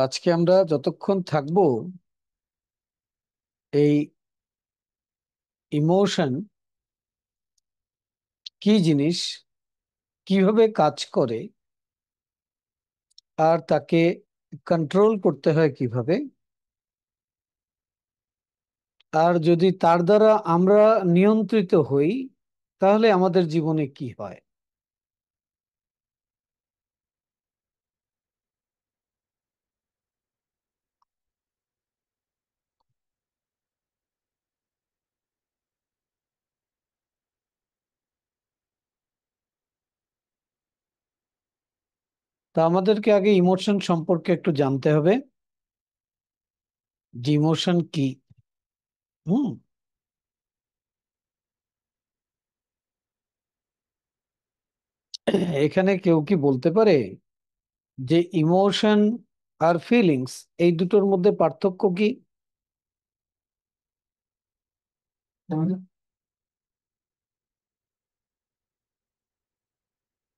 আজকে আমরা যতক্ষণ থাকবো এই ইমোশন কি জিনিস, কিভাবে কাজ করে, আর তাকে কন্ট্রোল করতে হয় কিভাবে, আর যদি তার দ্বারা আমরা নিয়ন্ত্রিত হই তাহলে আমাদের জীবনে কি হয়। তা আমাদেরকে আগে ইমোশন সম্পর্কে একটু জানতে হবে যে ইমোশন কি। হুম। এখানে কেউ কি বলতে পারে যে ইমোশন আর ফিলিংস এই দুটোর মধ্যে পার্থক্য কি?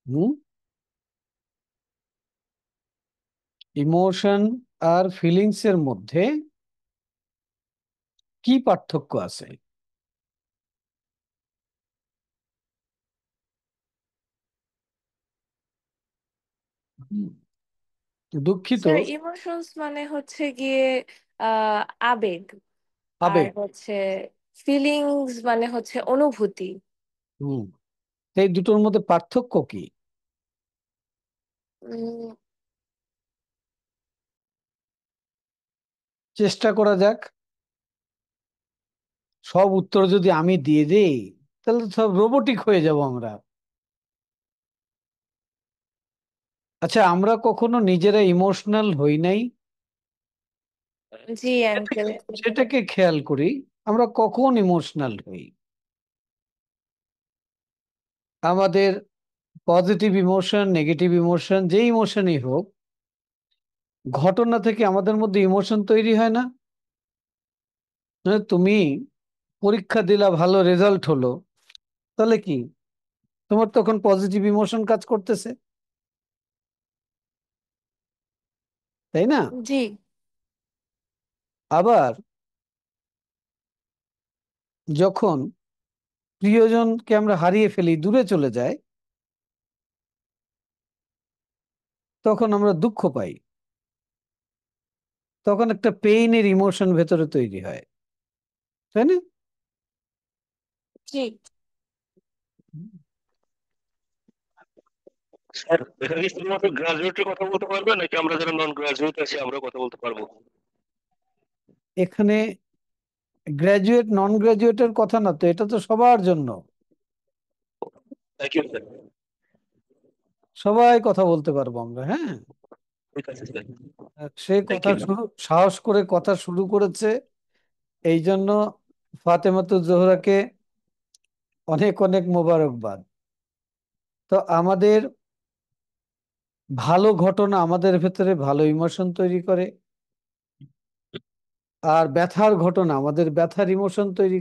হুম। ইমোশন আর ফিলিংস এর মধ্যে কি পার্থক্য আছে? হুম, দুঃখিত। স্যার, ইমোশনস মানে হচ্ছে গিয়ে আবেগ। আর আবেগ। হচ্ছে ফিলিংস মানে হচ্ছে অনুভূতি। হুম। এই দুটোর মধ্যে পার্থক্য কি? উম, চেষ্টা করা যাক। সব উত্তর যদি আমি দিয়ে দিই তাহলে তো সব রোবোটিক হয়ে যাব আমরা। আচ্ছা, আমরা কখনো নিজেরা ইমোশনাল হই নাই? জি আঙ্কেল। সেটাকে খেয়াল করি। আমরা কখন ইমোশনাল হই? আমাদের পজিটিভ ইমোশন, নেগেটিভ ইমোশন, যে ইমোশনই হোক, ঘটনা থেকে আমাদের মধ্যে ইমোশন তৈরি হয় না? তুমি পরীক্ষা দিলা, ভালো রেজাল্ট হলো, তাহলে কি তোমার তখন পজিটিভ ইমোশন কাজ করতেছে, তাই না? জি। আবার যখন প্রিয়জনকে আমরা হারিয়ে ফেলি, দূরে চলে যায়, তখন আমরা দুঃখ পাই। তখন একটা পেইনের ইমোশন ভেতরে তৈরি হয়, তাই না? জি। স্যার, এখানে কি শুধুমাত্র গ্রাজুয়েটের কথা বলতে পারবে নাকি আমরা যারা নন গ্রাজুয়েট আছি আমরা কথা বলতে পারবো? এখানে গ্র্যাজুয়েট নন গ্র্যাজুয়েটের কথা না তো, এটা তো সবার জন্য। Thank you sir. সবাই কথা বলতে পারবো আমরা, হ্যাঁ। ঠিক আছে স্যার। আর সে থ্যাংক কথা ইউ। শুরু, সাহস করে কথা শুরু করেছে, এই জন্য ফাতেমাতুজ জোহরাকে অনেক অনেক মোবারকবাদ। তো আমাদের ভালো ঘটনা আমাদের ভেতরে ভালো ইমোশন তৈরি করে, আর ব্যথার ঘটনা আমাদের ব্যথার ইমোশন তৈরি।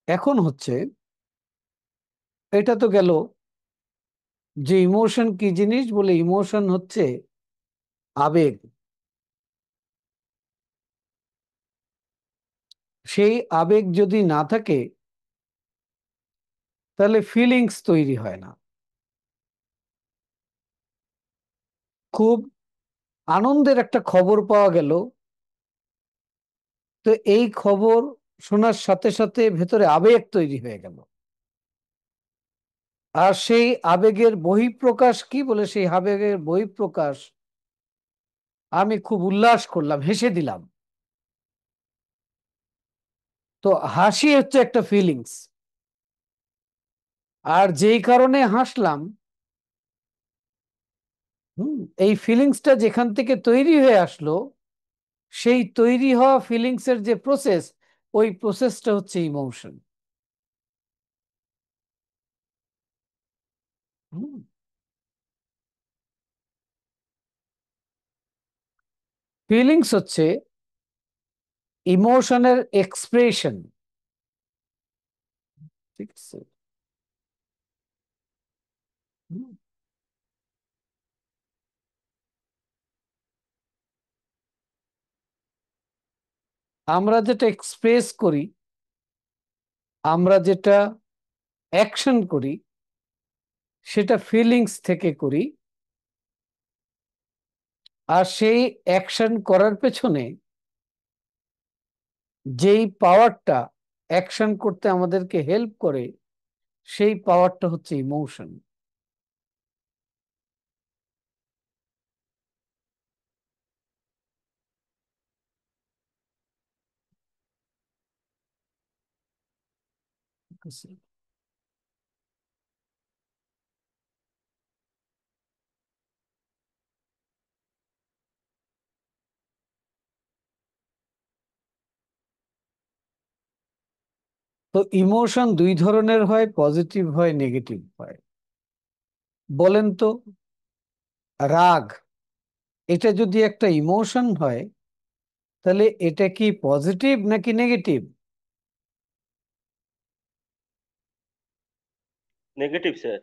এখন হচ্ছে, এটা তো গেল যে ইমোশন কি জিনিস, বলে ইমোশন হচ্ছে আবেগ। সেই আবেগ যদি না থাকে তাহলে ফিলিংস তৈরি হয় না। খুব আনন্দের একটা খবর পাওয়া গেল, তো এই খবর শোনার সাথে সাথে ভেতরে আবেগ তৈরি হয়ে গেল। আর সেই আবেগের বহিঃপ্রকাশ কি, বলে সেই আবেগের বহিঃপ্রকাশ আমি খুব উল্লাস করলাম, হেসে দিলাম। তো হাসি হচ্ছে একটা ফিলিংস, আর যেই কারণে হাসলাম, এই ফিলিংসটা যেখান থেকে তৈরি হয়ে আসলো, সেই তৈরি হওয়া ফিলিংস এর যে প্রসেস, ওই প্রসেসটা হচ্ছে ইমোশন। ফিলিংস হচ্ছে ইমোশনের এক্সপ্রেশন, ঠিক আছে? হুম। আমরা যেটা এক্সপ্রেস করি, আমরা যেটা অ্যাকশন করি, সেটা ফিলিংস থেকে করি। আর সেই অ্যাকশন করার পেছনে যেই পাওয়ারটা অ্যাকশন করতে আমাদেরকে হেল্প করে, সেই পাওয়ারটা হচ্ছে ইমোশন। তো ইমোশন দুই ধরনের হয়, পজিটিভ হয়, নেগেটিভ হয়। বলেন তো, রাগ এটা যদি একটা ইমোশন হয়, তাহলে এটা কি পজিটিভ নাকি নেগেটিভ? Negative sir.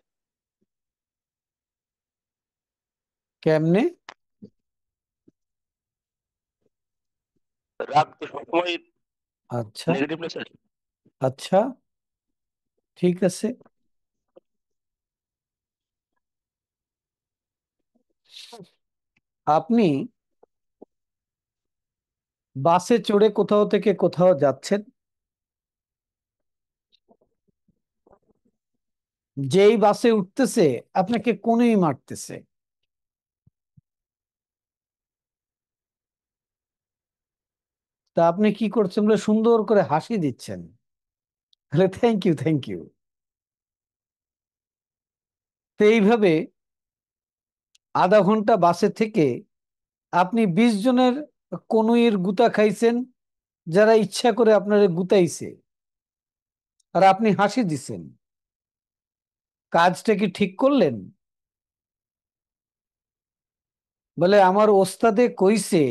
কেমনে? রাগ তো সবসময় আচ্ছা, নেগেটিভ না স্যার? আচ্ছা, ঠিক আছে। আপনি বাসে চড়ে কোথাও থেকে কোথাও যাচ্ছেন, যেই বাসে উঠতেছে আপনাকে কোনই মারতেছে, তা আপনি কি করছেন? বলে সুন্দর করে হাসি দিচ্ছেন, তাহলে থ্যাংক ইউ, থ্যাংক ইউ। তো এইভাবে আধা ঘন্টা বাসে থেকে আপনি 20 জনের কনুইয়ের গুতা খাইছেন, যারা ইচ্ছা করে আপনারে গুতাইছে, আর আপনি হাসি দিছেন। কাজটা কি ঠিক করলেন? বলে আমার ওস্তাদে কইছে,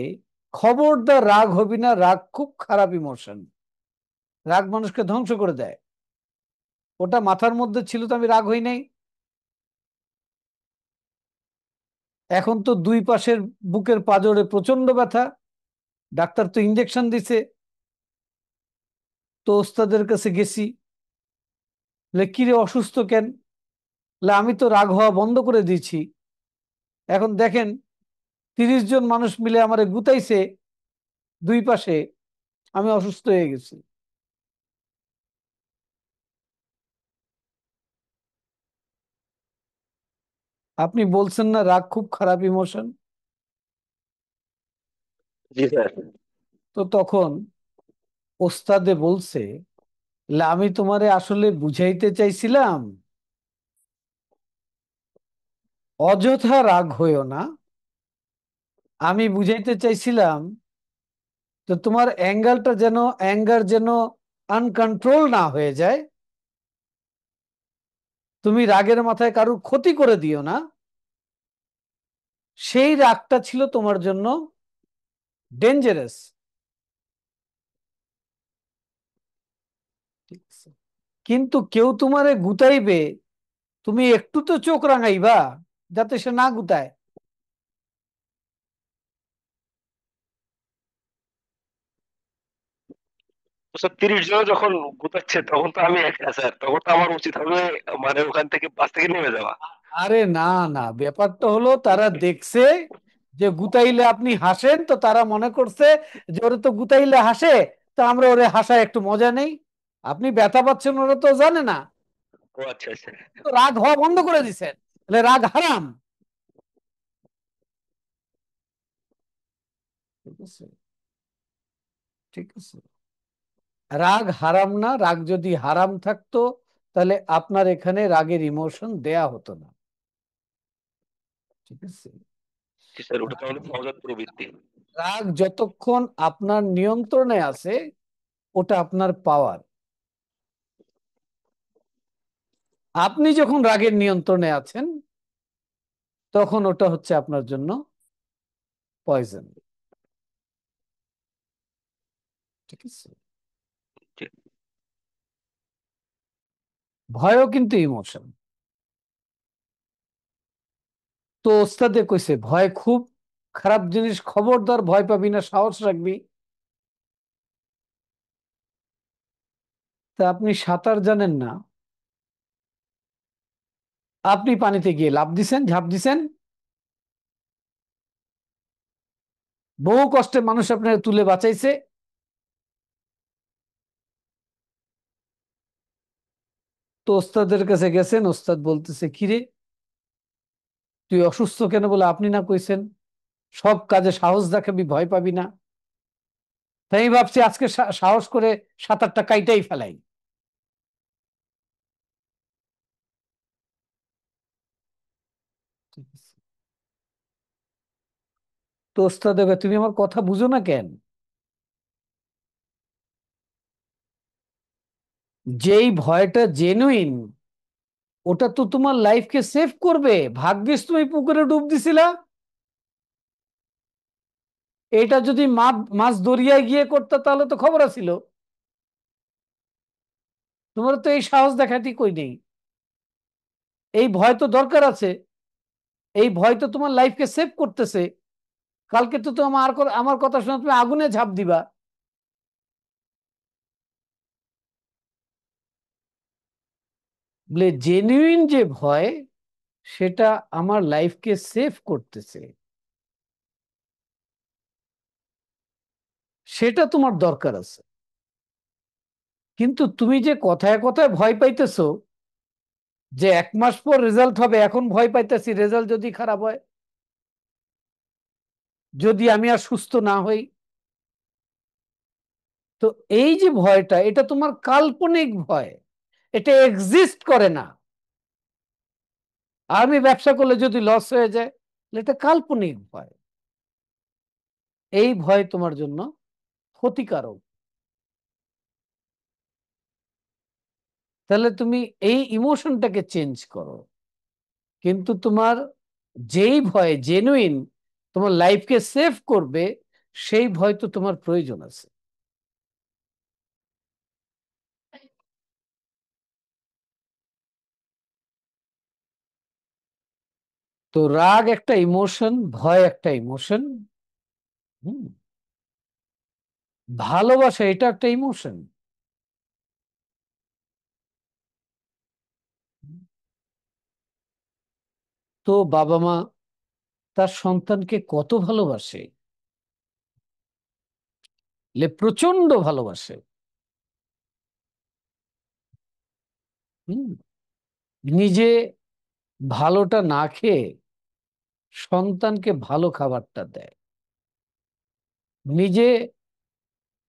খবরদার রাগ হবি না, রাগ খুব খারাপ ইমোশন, রাগ মানুষকে ধ্বংস করে দেয়। ওটা মাথার মধ্যে ছিল তো আমি রাগ হই নাই। এখন তো দুই পাশের বুকের পাঁজরে প্রচন্ড ব্যথা, ডাক্তার তো ইঞ্জেকশন দিছে। তো ওস্তাদের কাছে গেছি, বলে কিরে অসুস্থ কেন? বলে আমি তো রাগ হওয়া বন্ধ করে দিয়েছি, এখন দেখেন 30 জন মানুষ মিলে আমারে গুতাইছে দুই পাশে, আমি অসুস্থ হয়ে গেছি। আপনি বলছেন না রাগ খুব খারাপ ইমোশন? জি স্যার। তো তখন ওস্তাদে বলছে, "লে, আমি তোমারে আসলে বুঝাইতে চাইছিলাম, অযথা রাগ হইও না। আমি বুঝাইতে চাইছিলাম তো তোমার অ্যাঙ্গার যেন আনকন্ট্রোল না হয়ে যায়। তুমি রাগের মাথায় কারুর ক্ষতি করে দিও না, সেই রাগটা ছিল তোমার জন্য ডেঞ্জারাস।" কিন্তু কেউ তোমারে গুতাইবে, তুমি একটু তো চোখ রাঙাইবা যাতে সে না গুতায়। তো স্যার 30 জন যখন গুতাচ্ছে তখন তো আমি একা স্যার, তখন তো আমার উচিত হবে মানে ওখান থেকে বাস থেকে নেমে যাওয়া। আরে না, না, ব্যাপারটা হলো তারা দেখছে যে গুতাইলে আপনি হাসেন, তো তারা মনে করছে যে ওরে তো গুতাইলে হাসে, তো আমরা ওরে হাসায় একটু মজা নেই। আপনি ব্যথা পাচ্ছেন, ওরা তো জানে না, ও আচ্ছা আচ্ছা। তো রাগ হওয়া বন্ধ করে দিছেন, তাহলে রাগ হারাম। ঠিক আছে, ঠিক আছে। রাগ হারাম না, রাগ যদি হারাম থাকতো তাহলে আপনার এখানে রাগের ইমোশন দেয়া হতো না। ঠিক আছে। জি স্যার, ওটা তো আমাদের সহজাত প্রবৃত্তি। রাগ যতক্ষণ আপনার নিয়ন্ত্রণে আছে, ওটা আপনার পাওয়ার। আপনি যখন রাগের নিয়ন্ত্রণে আছেন, তখন ওটা হচ্ছে আপনার জন্য পয়জন। ঠিক আছে। জি। ভয়ও কিন্তু ইমোশন। তো ওস্তাদে কইছে ভয় খুব খারাপ জিনিস, খবরদার ভয় পাবি না, সাহস রাখবি। তা আপনি সাঁতার জানেন না, আপনি পানিতে গিয়ে লাফ দিছেন, ঝাঁপ দিছেন, বহু কষ্টে মানুষ আপনাকে তুলে বাঁচাইছে, তো ওস্তাদের কাছে গেছেন, ওস্তাদ বলতেছে কিরে তুই অসুস্থ কেন? বলে আপনি না কইছেন সব কাজে সাহস দেখাবি, ভয় পাবি না। তাই আমি ভাবছি আজকে সাহস করে সাঁতারটা কাইটাই ফেলাই। ঠিক আছে। তো ওস্তাদ এবার তুমি আমার কথা বুঝো না কেন? যেই ভয়টা জেনুইন, ওটা তো তোমার লাইফকে সেভ করবে। ভাগ্যিস তুমি পুকুরে ডুব দিছিলা। এটা যদি মাছ দরিয়ায় গিয়ে করতে তাহলে তো খবর আছিল। তোমার তো এই সাহস দেখাতে কই নেই। এই ভয় তো দরকার আছে। এই ভয় তো তোমার লাইফকে সেভ করতেছে। কালকে তো তোমার আমার কথা শুনে তুমি আগুনে ঝাঁপ দিবা। বলে জেনুইন যে ভয়, সেটা আমার লাইফকে সেভ করতেছে, সেটা তোমার দরকার আছে। কিন্তু তুমি যে কথায় কথায় ভয় পাইতেছো যে 1 মাস পর রেজাল্ট হবে, এখন ভয় পাইতেছি রেজাল্ট যদি খারাপ হয়, যদি আমি আর সুস্থ না হই। তো এই যে ভয়টা, এটা তোমার কাল্পনিক ভয়, এটা এক্সিস্ট করে না। আমি ব্যবসা করলে যদি লস হয়ে যায়, এটা কাল্পনিক ভয়। এই ভয় তোমার জন্য ক্ষতিকারক। তাহলে তুমি এই ইমোশনটাকে চেঞ্জ করো। কিন্তু তোমার যেই ভয় জেনুইন, তোমার লাইফকে সেভ করবে, সেই ভয় তো তোমার প্রয়োজন আছে। তো রাগ একটা ইমোশন, ভয় একটা ইমোশন, ভালোবাসা এটা একটা ইমোশন। তো বাবা মা তার সন্তানকে কত ভালোবাসে, প্রচন্ড ভালোবাসে। হুম, নিজে ভালোটা না খেয়ে সন্তানকে ভালো খাবারটা দেয়। নিজে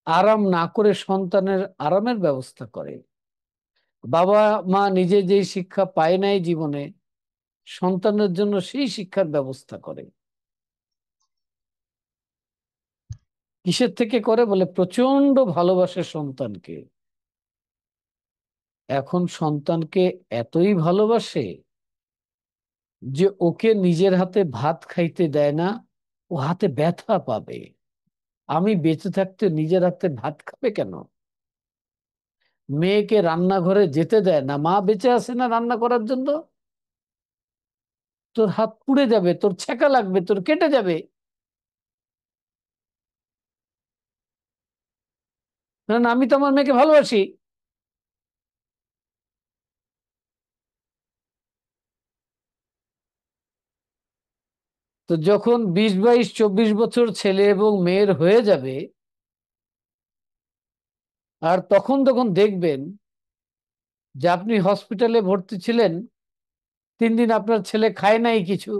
আরাম না করে সন্তানের আরামের ব্যবস্থা করে। বাবা মা নিজে যেই শিক্ষা পায় নাই জীবনে, সন্তানের জন্য সেই শিক্ষার ব্যবস্থা করে। কিসের থেকে করে? বলে প্রচন্ড ভালোবাসে সন্তানকে। এখন সন্তানকে এতই ভালোবাসে যে ওকে নিজের হাতে ভাত খাইতে দেয় না, ও হাতে ব্যথা পাবে। আমি বেঁচে থাকতে নিজের হাতে ভাত খাবে কেন? মেয়েকে রান্নাঘরে যেতে দেয় না, মা বেঁচে আছে না রান্না করার জন্য। তোর হাত পুড়ে যাবে, তোর ছ্যাঁকা লাগবে, তোর কেটে যাবে। কারণ আমি তো আমার মেয়েকে ভালোবাসি। তো যখন 20, 22, 24 বছর ছেলে এবং মেয়ের হয়ে যাবে, আর তখন দেখবেন যে আপনি হসপিটালে ভর্তি ছিলেন, 3 দিন আপনার ছেলে খায় নাই কিছু,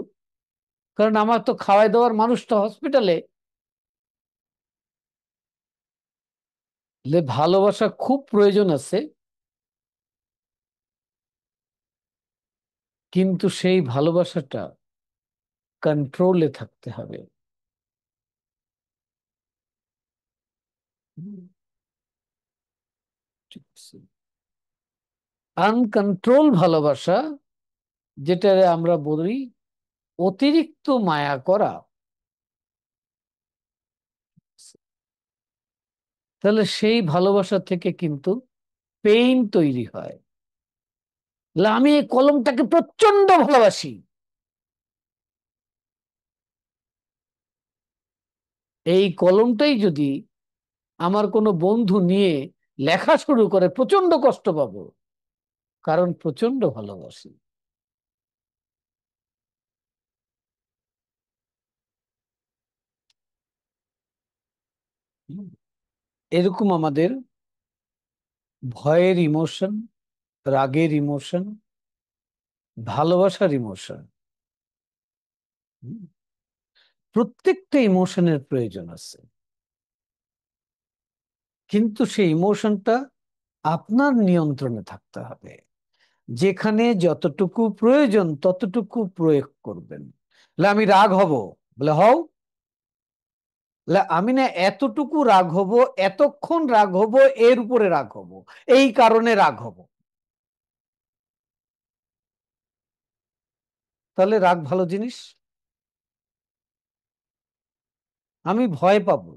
কারণ আমার তো খাওয়াই দেওয়ার মানুষটা হসপিটালে। ভালোবাসা খুব প্রয়োজন আছে, কিন্তু সেই ভালোবাসাটা কন্ট্রোলে থাকতে হবে। আনকন্ট্রোল ভালোবাসা, যেটা আমরা বলি অতিরিক্ত মায়া করা, তাহলে সেই ভালোবাসা থেকে কিন্তু পেইন তৈরি হয়। আমি এই কলমটাকে প্রচন্ড ভালোবাসি, এই কলমটাই যদি আমার কোনো বন্ধু নিয়ে লেখা শুরু করে, প্রচন্ড কষ্ট পাবো, কারণ প্রচন্ড ভালোবাসি। হুম। এরকম আমাদের ভয়ের ইমোশন, রাগের ইমোশন, ভালোবাসার ইমোশন, প্রত্যেকটা ইমোশনের প্রয়োজন আছে। কিন্তু সেই ইমোশনটা আপনার নিয়ন্ত্রণে থাকতে হবে। যেখানে যতটুকু প্রয়োজন ততটুকু প্রয়োগ করবেন। বলে আমি রাগ হব, বলে হও। বলে আমি না এতটুকু রাগ হব, এতক্ষণ রাগ হব, এর উপরে রাগ হব, এই কারণে রাগ হব। তাহলে রাগ ভালো জিনিস? আমি ভয় পাবো,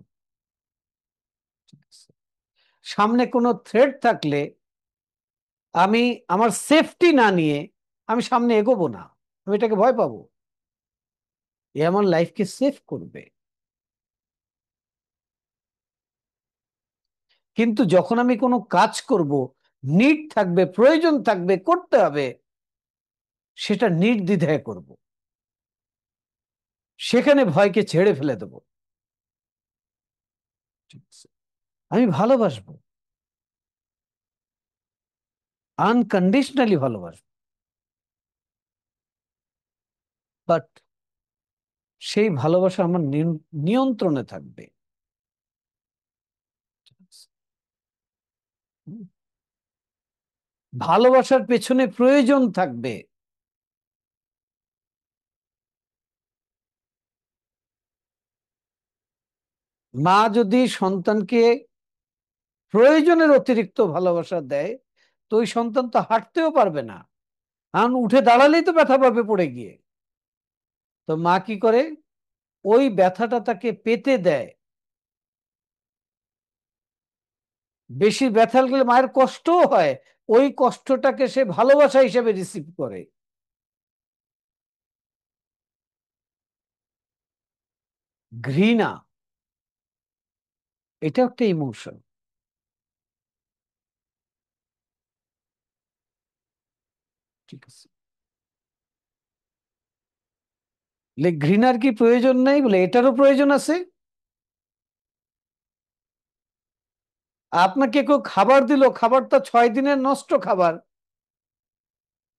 সামনে কোনো থ্রেট থাকলে আমি আমার সেফটি না নিয়ে আমি সামনে এগোবো না, আমি এটাকে ভয় পাবো। এ আমার লাইফকে সেভ করবে। কিন্তু যখন আমি কোনো কাজ করব, নিড থাকবে, প্রয়োজন থাকবে, করতে হবে, সেটা নির্দ্বিধায় করব। সেখানে ভয়কে ছেড়ে ফেলে দেব। ঠিক আছে? আমি ভালোবাসবো, আনকন্ডিশনালি ভালোবাসবো, বাট সেই ভালোবাসা আমার নিয়ন্ত্রণে থাকবে। ঠিক আছে? হুম। ভালোবাসার পেছনে প্রয়োজন থাকবে। মা যদি সন্তানকে প্রয়োজনের অতিরিক্ত ভালোবাসা দেয়, তো ওই সন্তান তো হাঁটতেও পারবে না, কারণ উঠে দাঁড়ালেই তো ব্যথা পাবে পড়ে গিয়ে। তো মা কি করে? ওই ব্যথাটা তাকে পেতে দেয়। বেশি ব্যথা লাগলে মায়ের কষ্টও হয়, ওই কষ্টটাকে সে ভালোবাসা হিসেবে রিসিভ করে। ঘৃণা, এটা একটা ইমোশন। ঠিক আছে? ঘৃণার কি প্রয়োজন নেই? বলে এটারও প্রয়োজন আছে। আপনাকে কেউ খাবার দিল, খাবারটা 6 দিনের নষ্ট খাবার,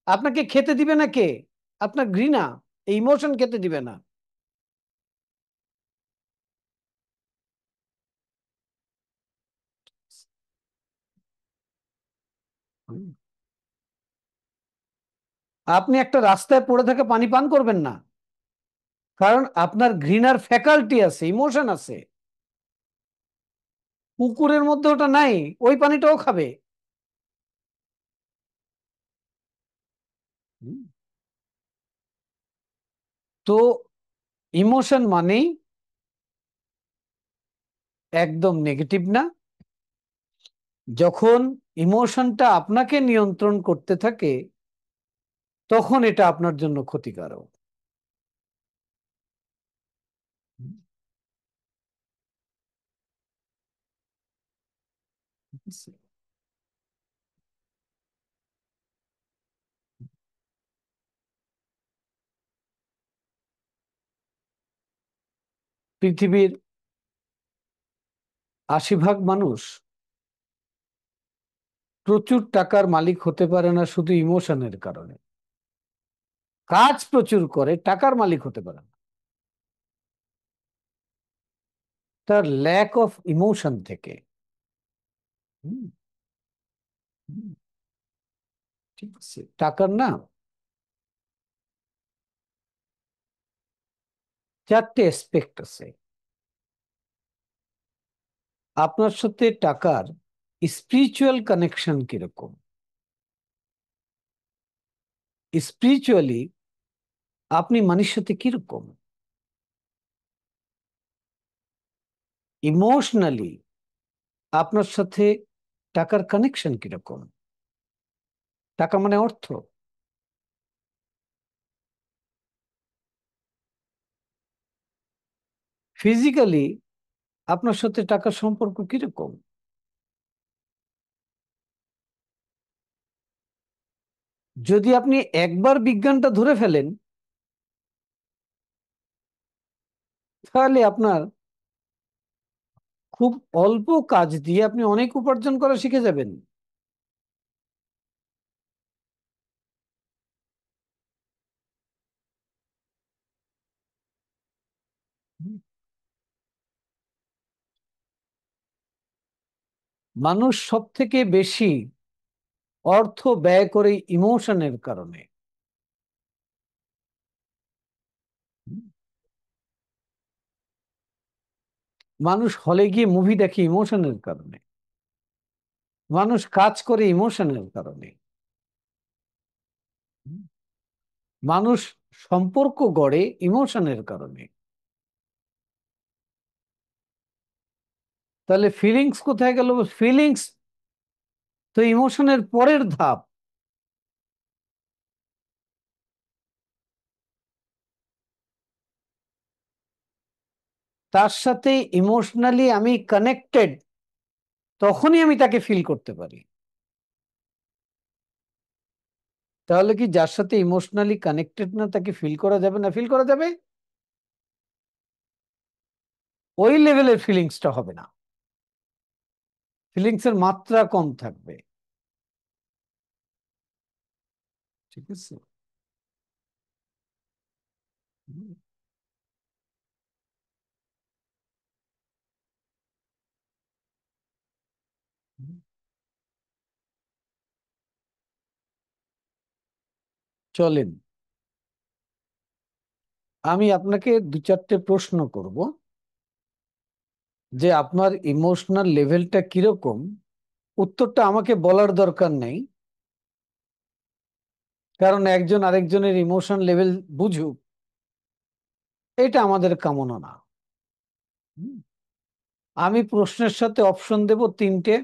আপনাকে খেতে দিবে না কে? আপনার ঘৃণা, এই ইমোশন খেতে দিবে না। হুম। আপনি একটা রাস্তায় পড়ে থাকা পানি পান করবেন না, কারণ আপনার ঘৃণার ফ্যাকাল্টি আছে, ইমোশন আছে। পুকুরের মধ্যে ওটা নাই, ওই পানিটাও খাবে। হুম। তো ইমোশন মানেই একদম নেগেটিভ না। যখন ইমোশনটা আপনাকে নিয়ন্ত্রণ করতে থাকে, তখন এটা আপনার জন্য ক্ষতিকারক। হুম। পৃথিবীর 80% মানুষ প্রচুর টাকার মালিক হতে পারে না শুধু ইমোশনের কারণে। কাজ প্রচুর করে, টাকার মালিক হতে পারে না, তার ল্যাক অফ ইমোশন থেকে। হুম। হুম। ঠিক আছে? টাকার না 4টে এসপেক্ট আছে। আপনার সাথে টাকার স্পিরিচুয়াল কানেকশন কিরকম? স্পিরিচুয়ালি আপনি মানুষের সাথে কিরকম? ইমোশনালি আপনার সাথে টাকার কানেকশন কিরকম? টাকা মানে অর্থ। ফিজিক্যালি আপনার সাথে টাকার সম্পর্ক কিরকম? যদি আপনি একবার বিজ্ঞানটা ধরে ফেলেন, তাহলে আপনার খুব অল্প কাজ দিয়ে আপনি অনেক উপার্জন করা শিখে যাবেন। মানুষ সব থেকে বেশি অর্থ ব্যয় করে ইমোশনের কারণে। মানুষ হলে গিয়ে মুভি দেখে ইমোশনের কারণে। মানুষ কাজ করে ইমোশনের কারণে। মানুষ সম্পর্ক গড়ে ইমোশনের কারণে। তাহলে ফিলিংস কোথায় গেল? ফিলিংস তো ইমোশনের পরের ধাপ। তার সাথে ইমোশনালি আমি কানেক্টেড, তখনই আমি তাকে ফিল করতে পারি। তাহলে কি যার সাথে ইমোশনালি কানেক্টেড না তাকে ফিল করা যাবে না? ফিল করা যাবে, ওই লেভেলের ফিলিংসটা হবে না, ফিলিংস এর মাত্রা কম থাকবে। ঠিক আছে। চলেন, আমি আপনাকে দু চারটে প্রশ্ন করব, যে আপনার ইমোশনাল লেভেলটা কিরকম। উত্তরটা আমাকে বলার দরকার নেই, কারণ একজন আরেকজনের ইমোশন লেভেল বুঝুক, এটা আমাদের কামনা না। হুম। আমি প্রশ্নের সাথে অপশন দেব তিনটে,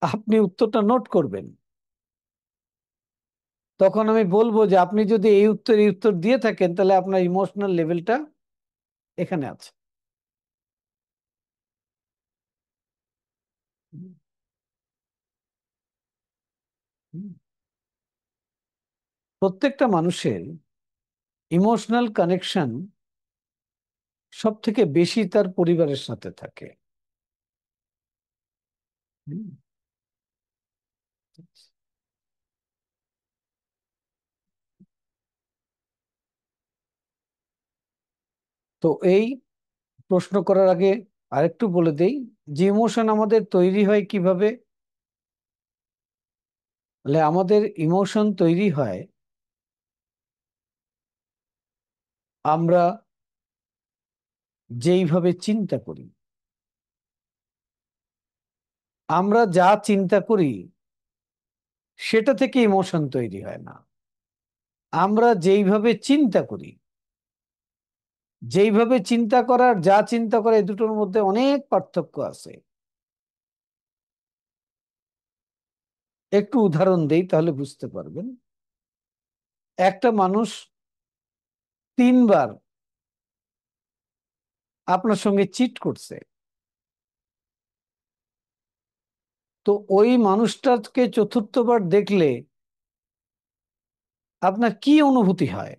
আপনি উত্তরটা নোট করবেন। তখন আমি বলবো যে আপনি যদি এই উত্তর দিয়ে থাকেন, তাহলে আপনার ইমোশনাল লেভেলটা এখানে আছে। হুম। হুম। প্রত্যেকটা মানুষের ইমোশনাল কানেকশন সব থেকে বেশি তার পরিবারের সাথে থাকে। হুম। তো এই প্রশ্ন করার আগে আরেকটু বলে দেই, যে ইমোশন আমাদের তৈরি হয় কিভাবে। তাহলে আমাদের ইমোশন তৈরি হয় আমরা যেইভাবে চিন্তা করি। আমরা যা চিন্তা করি সেটা থেকে ইমোশন তৈরি হয় না, আমরা যেইভাবে চিন্তা করি। যেইভাবে চিন্তা করার যা চিন্তা করে, এই দুটোর মধ্যে অনেক পার্থক্য আছে। একটু উদাহরণ দেই, তাহলে বুঝতে পারবেন। একটা মানুষ 3বার আপনার সঙ্গে চিট করছে, তো ওই মানুষটাকে চতুর্থবার দেখলে আপনার কি অনুভূতি হয়?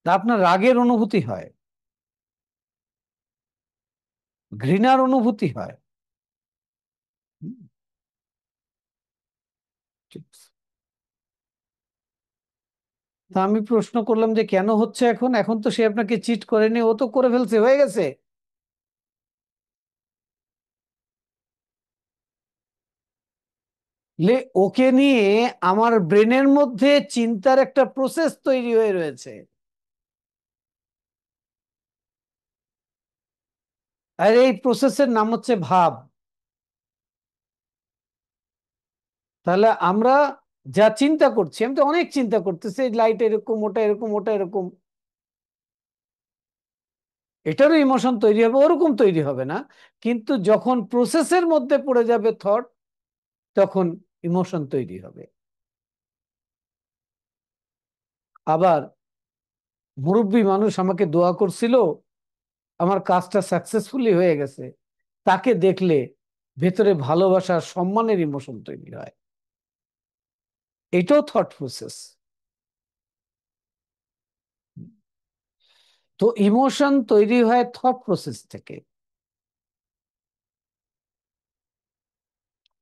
আপনার রাগের অনুভূতি হয়, ঘৃণার অনুভূতি হয়। হুম। ঠিক আছে। তা আমি প্রশ্ন করলাম যে কেন হচ্ছে এখন? এখন তো সে আপনাকে চিট করেনি, ও তো করে ফেলছে, হয়ে গেছে। ওকে নিয়ে আমার ব্রেনের মধ্যে চিন্তার একটা প্রসেস তৈরি হয়ে রয়েছে, আর এই প্রসেসের নাম হচ্ছে ভাব। তাহলে আমরা যা চিন্তা করছি, আমি তো অনেক চিন্তা করতেছি, লাইট এরকম, ওটা এরকম, ওটা এরকম, এটারও ইমোশন তৈরি হবে, ওরকম তৈরি হবে না। কিন্তু যখন প্রসেসের মধ্যে পড়ে যাবে থট, তখন ইমোশন তৈরি হবে। আবার মুরব্বী মানুষ আমাকে দোয়া করছিল, আমার কাজটা সাকসেসফুলি হয়ে গেছে, তাকে দেখলে ভেতরে ভালোবাসা সম্মানের ইমোশন তৈরি হয়। এটাও থট প্রসেস। তো ইমোশন তৈরি হয় থট প্রসেস থেকে,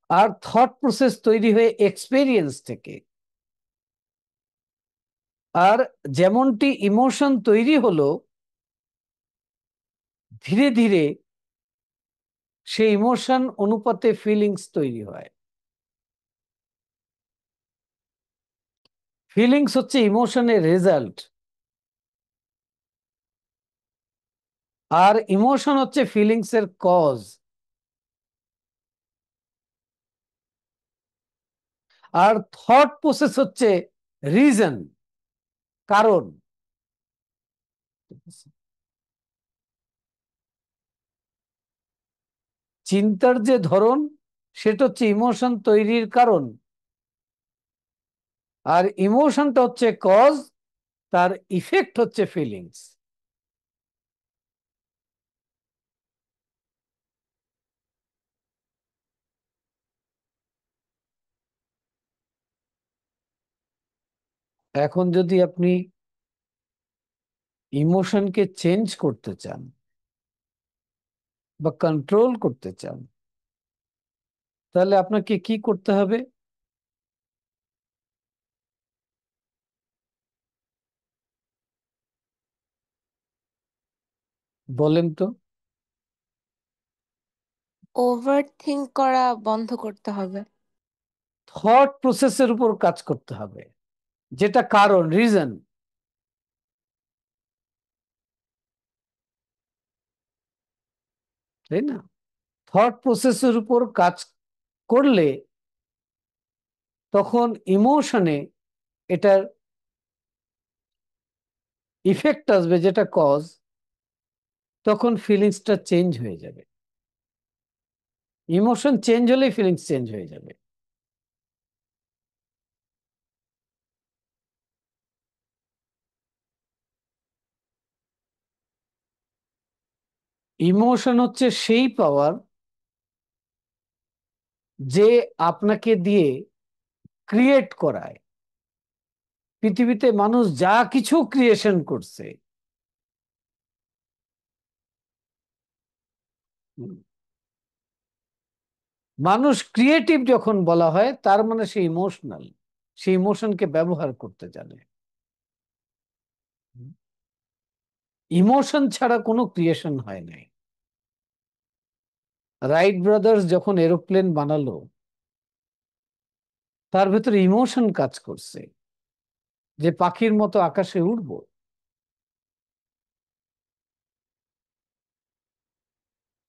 আর থট প্রসেস তৈরি হয়ে এক্সপেরিয়েন্স থেকে। আর যেমনটি ইমোশন তৈরি হলো, ধীরে ধীরে সেই ইমোশন অনুপাতে ফিলিংস তৈরি হয়। ফিলিংস হচ্ছে ইমোশনের রেজাল্ট, আর ইমোশন হচ্ছে ফিলিংস এর কজ। আর থট প্রসেস হচ্ছে রিজন, কারণ। চিন্তার যে ধরন, সেটা হচ্ছে ইমোশন তৈরির কারণ, আর ইমোশনটা হচ্ছে কজ, তার ইফেক্ট হচ্ছে ফিলিংস। এখন যদি আপনি ইমোশনকে চেঞ্জ করতে চান বা কন্ট্রোল করতে চান, তাহলে আপনাকে কি করতে হবে বলেন তো? ওভার থিঙ্ক করা বন্ধ করতে হবে। থট প্রসেসের উপর কাজ করতে হবে, যেটা কারণ, রিজন, তাই না? থট প্রসেসের উপর কাজ করলে তখন ইমোশনে এটার ইফেক্ট আসবে, যেটা কজ, তখন ফিলিংসটা চেঞ্জ হয়ে যাবে। ইমোশন চেঞ্জ হলেই ফিলিংস চেঞ্জ হয়ে যাবে। ইমোশন হচ্ছে সেই পাওয়ার যে আপনাকে দিয়ে ক্রিয়েট করায়। পৃথিবীতে মানুষ যা কিছু ক্রিয়েশন করছে, মানুষ ক্রিয়েটিভ যখন বলা হয়, তার মানে সে ইমোশনাল, সে ইমোশনকে ব্যবহার করতে জানে। ইমোশন ছাড়া কোনো ক্রিয়েশন হয় নাই। রাইট ব্রাদার্স যখন এরোপ্লেন বানালো, তার ভেতরে ইমোশন কাজ করছে যে পাখির মতো আকাশে উড়বো।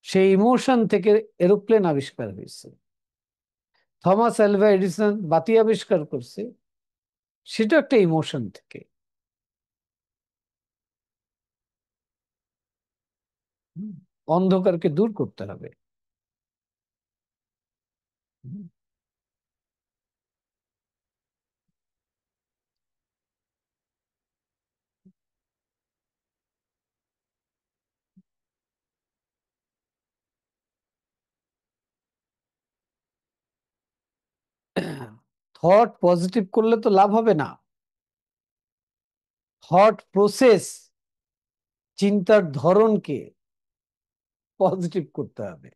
সেই ইমোশন থেকে এরোপ্লেন আবিষ্কার হয়েছে। থমাস আলভা এডিসন বাতি আবিষ্কার করছে, সেটা একটা ইমোশন থেকে। অন্ধকারকে দূর করতে হবে। থট পজিটিভ করলে তো লাভ হবে না। থট প্রসেস, চিন্তার ধরনকে পজিটিভ করতে হবে।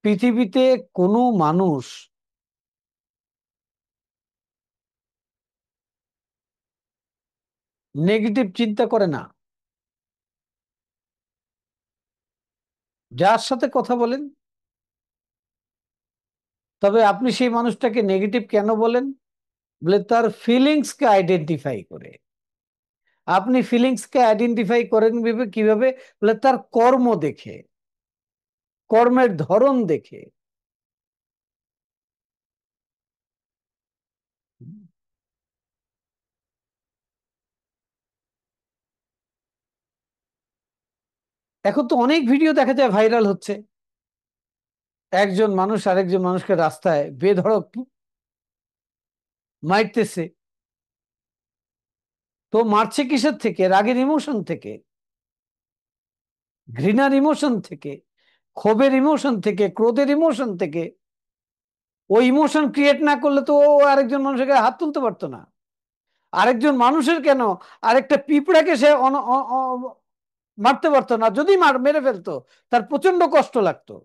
পৃথিবীতে কোনো মানুষ নেগেটিভ চিন্তা করে না। যার সাথে কথা বলেন, তবে আপনি সেই মানুষটাকে নেগেটিভ কেন বলেন? বলে তার ফিলিংসকে আইডেন্টিফাই করে। আপনি ফিলিংসকে আইডেন্টিফাই করেন কিভাবে? বলে তার কর্ম দেখে, কর্মের ধরন দেখে। এখন তো অনেক ভিডিও দেখা যায়, ভাইরাল হচ্ছে, একজন মানুষ আরেকজন মানুষকে রাস্তায় বেধড়ক মারতেছে। তো মারছে কিসের থেকে? রাগের ইমোশন থেকে, ঘৃণার ইমোশন থেকে, ক্ষোভের ইমোশন থেকে, ক্রোধের ইমোশন থেকে। ওই ইমোশন ক্রিয়েট না করলে তো ও আরেকজন মানুষের গায়ে হাত তুলতে পারতো না। আরেকজন মানুষের কেন, আরেকটা পিঁপড়াকে সে মারতে পারতো না। যদি মেরে ফেলতো, তার প্রচন্ড কষ্ট লাগতো।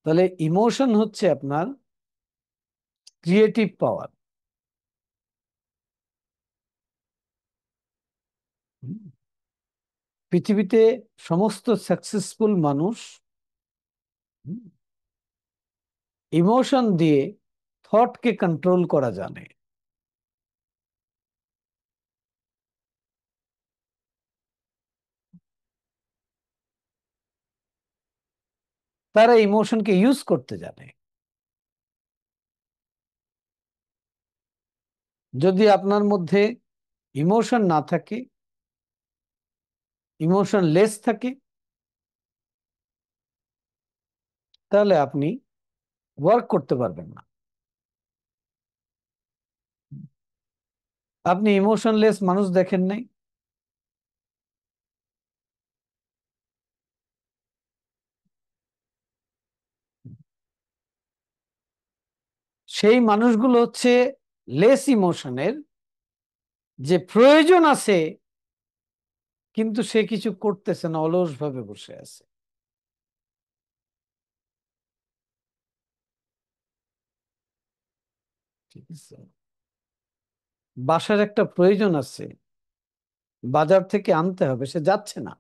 তাহলে ইমোশন হচ্ছে আপনার ক্রিয়েটিভ পাওয়ার। পৃথিবীতে সমস্ত সাকসেসফুল মানুষ ইমোশন দিয়ে থটকে কন্ট্রোল করা জানে। তারা ইমোশনকে ইউজ করতে জানে। যদি আপনার মধ্যে ইমোশন না থাকে, ইমোশন লেস থাকে, তাহলে আপনি ওয়ার্ক করতে পারবেন না। আপনি ইমোশনলেস মানুষ দেখেন নাই? সেই মানুষগুলো হচ্ছে লেস ইমোশনের, যে প্রয়োজন আছে কিন্তু সে কিছু করতেছে না, অলস ভাবে বসে আছে। ঠিক আছে, বাসার একটা প্রয়োজন আছে, বাজার থেকে আনতে হবে, সে যাচ্ছে না,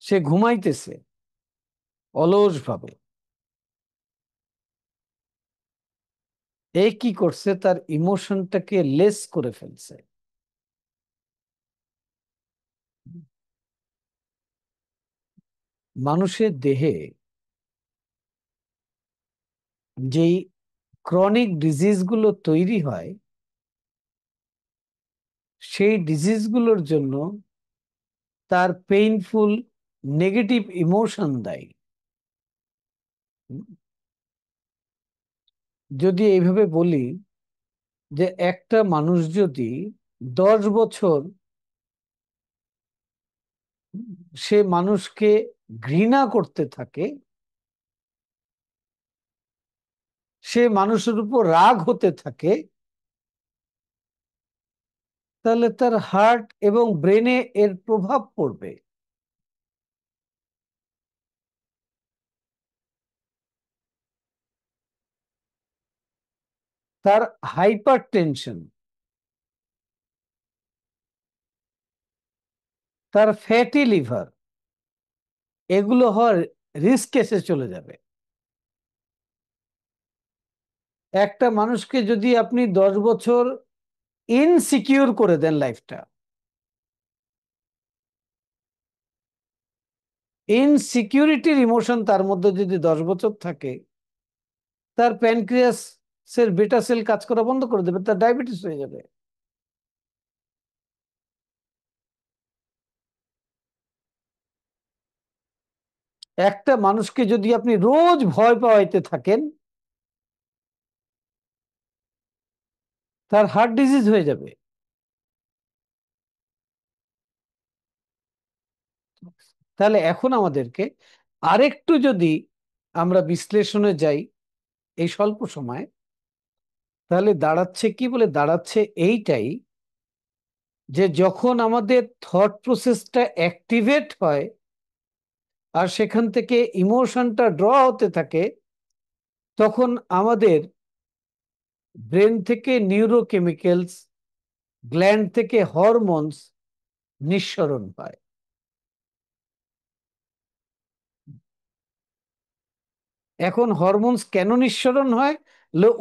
সে ঘুমাইতেছে অলস ভাবে। এই কি করছে? তার ইমোশনটাকে লেস করে ফেলছে। মানুষের দেহে যেই ক্রনিক ডিজিজগুলো তৈরি হয়, সেই ডিজিজগুলোর জন্য তার পেইনফুল নেগেটিভ ইমোশন দায়ী। যদি এইভাবে বলি যে একটা মানুষ যদি 10 বছর সে মানুষকে ঘৃণা করতে থাকে, সে মানুষের উপর রাগ হতে থাকে, তাহলে তার হার্ট এবং ব্রেনে এর প্রভাব পড়বে। তার হাইপার টেনশন, তার ফ্যাটি লিভার, এগুলো হওয়ার রিস্ক এসে চলে যাবে। একটা মানুষকে যদি আপনি 10 বছর ইনসিকিউর করে দেন লাইফটা, ইনসিকিউরিটির ইমোশন তার মধ্যে যদি 10 বছর থাকে, তার প্যানক্রিয়াসের বেটা সেল কাজ করা বন্ধ করে দেবে, তার ডায়াবেটিস হয়ে যাবে। একটা মানুষকে যদি আপনি রোজ ভয় পাওয়াইতে থাকেন, তার হার্ট ডিজিজ হয়ে যাবে। তাহলে এখন আমাদেরকে আরেকটু যদি আমরা বিশ্লেষণে যাই এই স্বল্প সময়ে, তাহলে দাঁড়াচ্ছে কি? বলে দাঁড়াচ্ছে এইটাই, যে যখন আমাদের থট প্রসেসটা অ্যাক্টিভেট হয় আর সেখান থেকে ইমোশনটা ড্র হতে থাকে, তখন আমাদের ব্রেন থেকে নিউরোকেমিক্যালস, গ্ল্যান্ড থেকে হরমোনস নিঃসরণ হয়। এখন হরমোনস কেন নিঃসরণ হয়?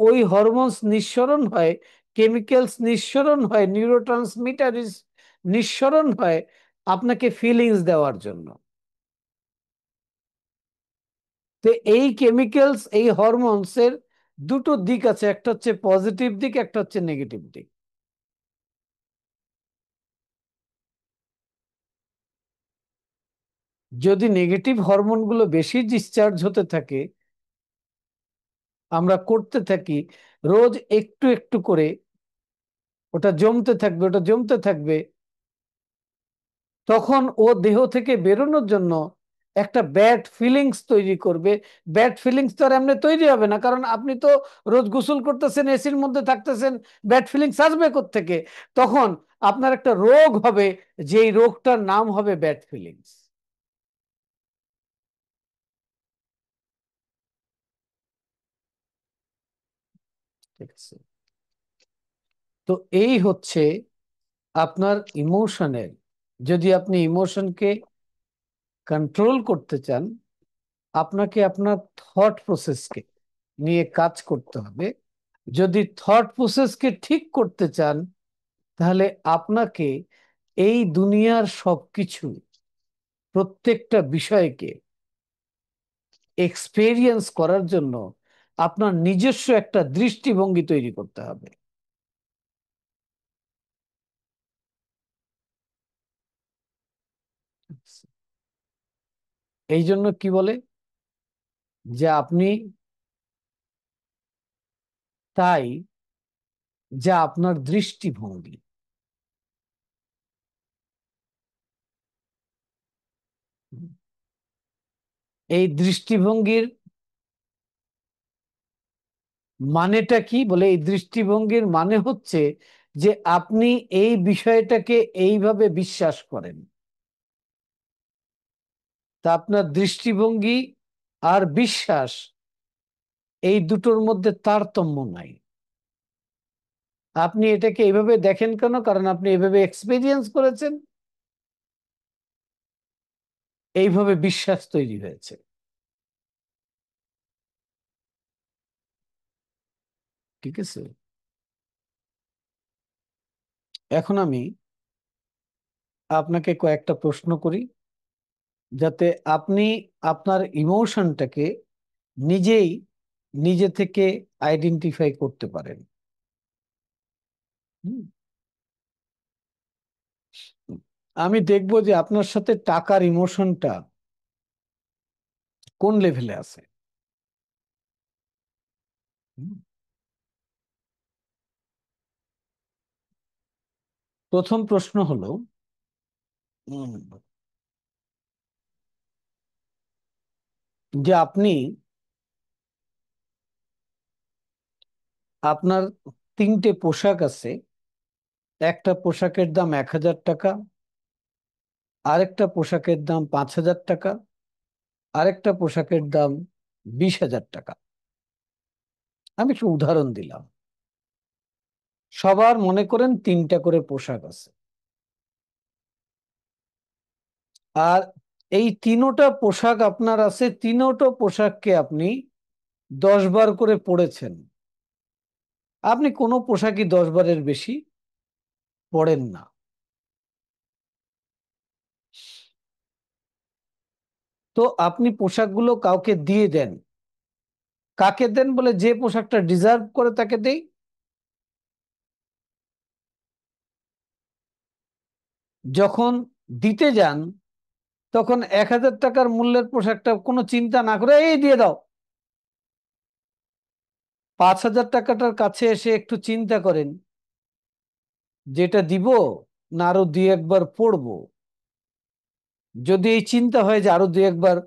ওই হরমোনস নিঃসরণ হয়, কেমিক্যালস নিঃসরণ হয়, নিউরোট্রান্সমিটার নিঃসরণ হয় আপনাকে ফিলিংস দেওয়ার জন্য। তো এই কেমিক্যালস, এই হরমোনস এর দুটো দিক আছে, একটা হচ্ছে পজিটিভ দিক, একটা হচ্ছে নেগেটিভ দিক। যদি নেগেটিভ হরমোনগুলো বেশি ডিসচার্জ হতে থাকে, আমরা করতে থাকি, রোজ একটু একটু করে ওটা জমতে থাকবে, ওটা জমতে থাকবে, তখন ও দেহ থেকে বেরোনোর জন্য একটা ব্যাড ফিলিংস তৈরি করবে। ব্যাড ফিলিংস তো আর এমনি তৈরি হবে না, কারণ আপনি তো রোজ গোসল করতেছেন, এসির মধ্যে থাকতেছেন, ব্যাড ফিলিংস আসবে কোত্থেকে? তখন আপনার একটা রোগ হবে, যেই রোগটার নাম হবে ব্যাড ফিলিংস। ঠিক আছে? তো এই হচ্ছে আপনার ইমোশনের, যদি আপনি ইমোশনকে কন্ট্রোল করতে চান, আপনাকে আপনার থট প্রসেসকে নিয়ে কাজ করতে হবে। যদি থট প্রসেসকে ঠিক করতে চান, তাহলে আপনাকে এই দুনিয়ার সবকিছু, প্রত্যেকটা বিষয়কে এক্সপেরিয়েন্স করার জন্য আপনার নিজস্ব একটা দৃষ্টিভঙ্গি তৈরি করতে হবে। এই জন্য কি বলে যে আপনি তাই, যা আপনার দৃষ্টিভঙ্গি। এই দৃষ্টিভঙ্গির মানেটা কি? বলে এই দৃষ্টিভঙ্গির মানে হচ্ছে যে আপনি এই বিষয়টাকে এইভাবে বিশ্বাস করেন। তা আপনার দৃষ্টিভঙ্গি আর বিশ্বাস, এই দুটোর মধ্যে তারতম্য নাই। আপনি এটাকে এইভাবে দেখেন কেন? কারণ আপনি এইভাবে এক্সপেরিয়েন্স করেছেন, এইভাবে বিশ্বাস তৈরি হয়েছে। ঠিক আছে? এখন আমি আপনাকে কয়েকটা প্রশ্ন করি, যাতে আপনি আপনার ইমোশনটাকে নিজেই নিজে থেকে আইডেন্টিফাই করতে পারেন। হুম? আমি দেখব যে আপনার সাথে টাকার ইমোশনটা কোন লেভেলে আছে। হুম? প্রথম প্রশ্ন হলো, উম, যে আপনি আপনার তিনটে পোশাক আছে, একটা পোশাকের দাম 1,000 টাকা, আরেকটা পোশাকের দাম 5,000 টাকা, আরেকটা পোশাকের দাম 20,000 টাকা। আমি একটু উদাহরণ দিলাম। সবার মনে করেন তিনটা করে পোশাক আছে, আর এই তিনোটা পোশাক আপনার আছে, তিনোটা পোশাককে আপনি 10 বার করে পরেছেন। আপনি কোনো পোশাকই 10 বারের বেশি পরেন না। তো আপনি পোশাকগুলো কাউকে দিয়ে দেন। কাকে দেন? বলে যে পোশাকটা ডিজার্ভ করে তাকে দেই। যখন দিতে যান, তখন 1,000 টাকার মূল্যের পোশাকটা কোনো চিন্তা না করে এই দিয়ে দাও। 5,000 টাকাটার কাছে এসে একটু চিন্তা করেন, যেটা দিব না আরো দুই একবার পড়বো। যদি এই চিন্তা হয় যে আরো দুই একবার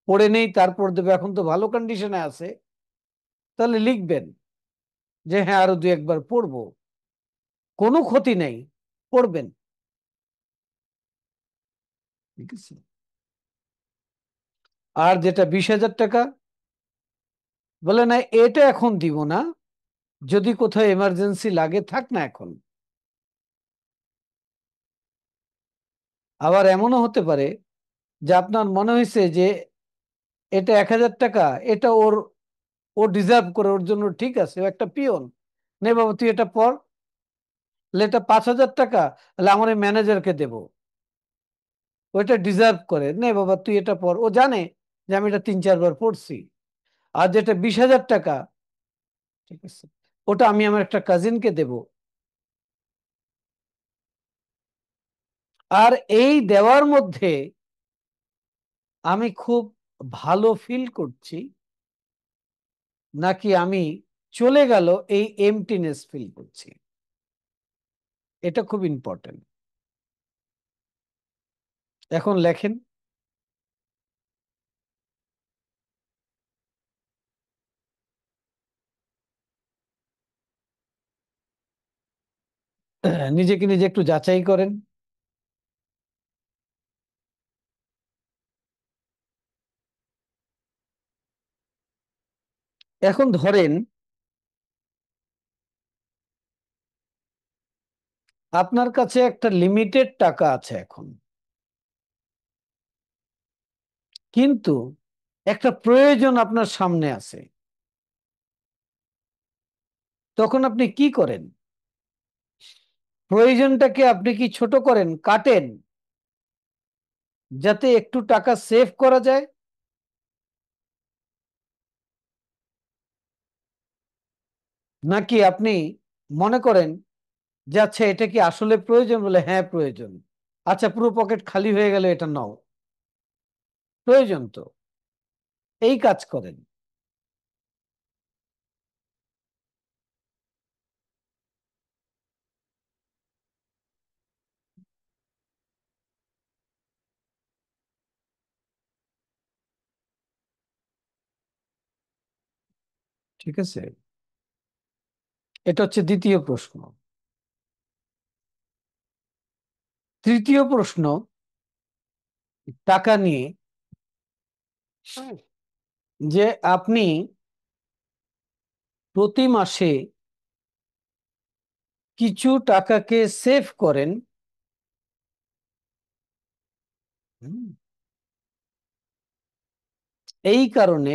পড়ে নেই তারপর দেবে, এখন তো ভালো কন্ডিশনে আছে, তাহলে লিখবেন যে হ্যাঁ আরো দুই একবার পড়বো, কোনো ক্ষতি নেই, পড়বেন। ঠিক আছে? আর যেটা 20,000 টাকা, বলে না এটা এখন দিব না, যদি কোথাও এমার্জেন্সি লাগে থাক না এখন। আবার এমনও হতে পারে যে আপনার মনে হয়েছে যে এটা 1,000 টাকা, এটা ওর, ও ডিজার্ভ করে, ওর জন্য ঠিক আছে, ও একটা পিয়ন। নে বাবা তুই এটা পর। এটা 5,000 টাকা, তাহলে আমার এই ম্যানেজারকে দেবো, ওইটা ডিজার্ভ করে। নে বাবা তুই এটা পর, ও জানে যে আমি এটা 3-4 বার পড়ছি। আর যেটা 20,000 টাকা, ঠিক আছে, ওটা আমি আমার একটা কাজিনকে দেব। আর এই দেওয়ার মধ্যে আমি খুব ভালো ফিল করছি, নাকি আমি চলে গেল এই এমটিনেস ফিল করছি? এটা খুব ইম্পর্টেন্ট। এখন লেখেন। নিজেকে নিজে একটু যাচাই করেন। এখন ধরেন আপনার কাছে একটা লিমিটেড টাকা আছে এখন, কিন্তু একটা প্রয়োজন আপনার সামনে আছে। তখন আপনি কি করেন? প্রয়োজনটাকে আপনি কি ছোট করেন, কাটেন, যাতে একটু টাকা সেভ করা যায়? নাকি আপনি মনে করেন যে আচ্ছা এটা কি আসলে প্রয়োজন, বলে হ্যাঁ প্রয়োজন, আচ্ছা পুরো পকেট খালি হয়ে গেল, এটা নাও, প্রয়োজন তো, এই কাজ করেন? ঠিক আছে, এটা হচ্ছে দ্বিতীয় প্রশ্ন। তৃতীয় প্রশ্ন, টাকা নিয়ে, যে আপনি প্রতি মাসে কিছু টাকাকে সেভ করেন। হুম, এই কারণে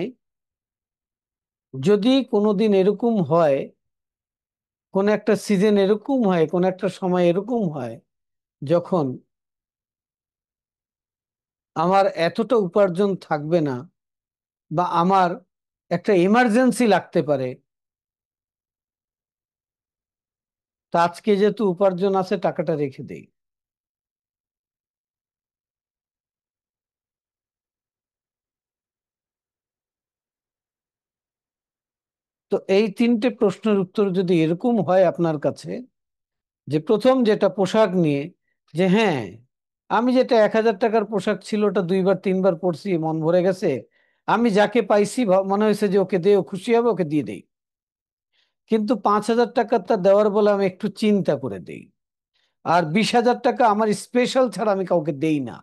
যদি কোনোদিন এরকম হয়, কোন একটা সিজন এরকম হয়, কোন একটা সময় এরকম হয় যখন আমার এতটা উপার্জন থাকবে না, বা আমার একটা ইমার্জেন্সি লাগতে পারে, তা আজকে যেহেতু উপার্জন আছে টাকাটা রেখে দেই। তো এই তিনটে প্রশ্নের উত্তর যদি এরকম হয় আপনার কাছে, যে প্রথম যেটা পোশাক নিয়ে, যে হ্যাঁ আমি যেটা 1,000 টাকার পোশাক ছিল ওটা 2-3 বার পরছি, মন ভরে গেছে, আমি যাকে পাইছি মনে হয়েছে যে ওকে দিয়ে ও খুশি হবে, ওকে দিয়ে দেই, কিন্তু 5,000 টাকাটা দেওয়ার বলে আমি একটু চিন্তা করে দেই, আর 20,000 টাকা আমার স্পেশাল ছাড়া আমি কাউকে দেই না,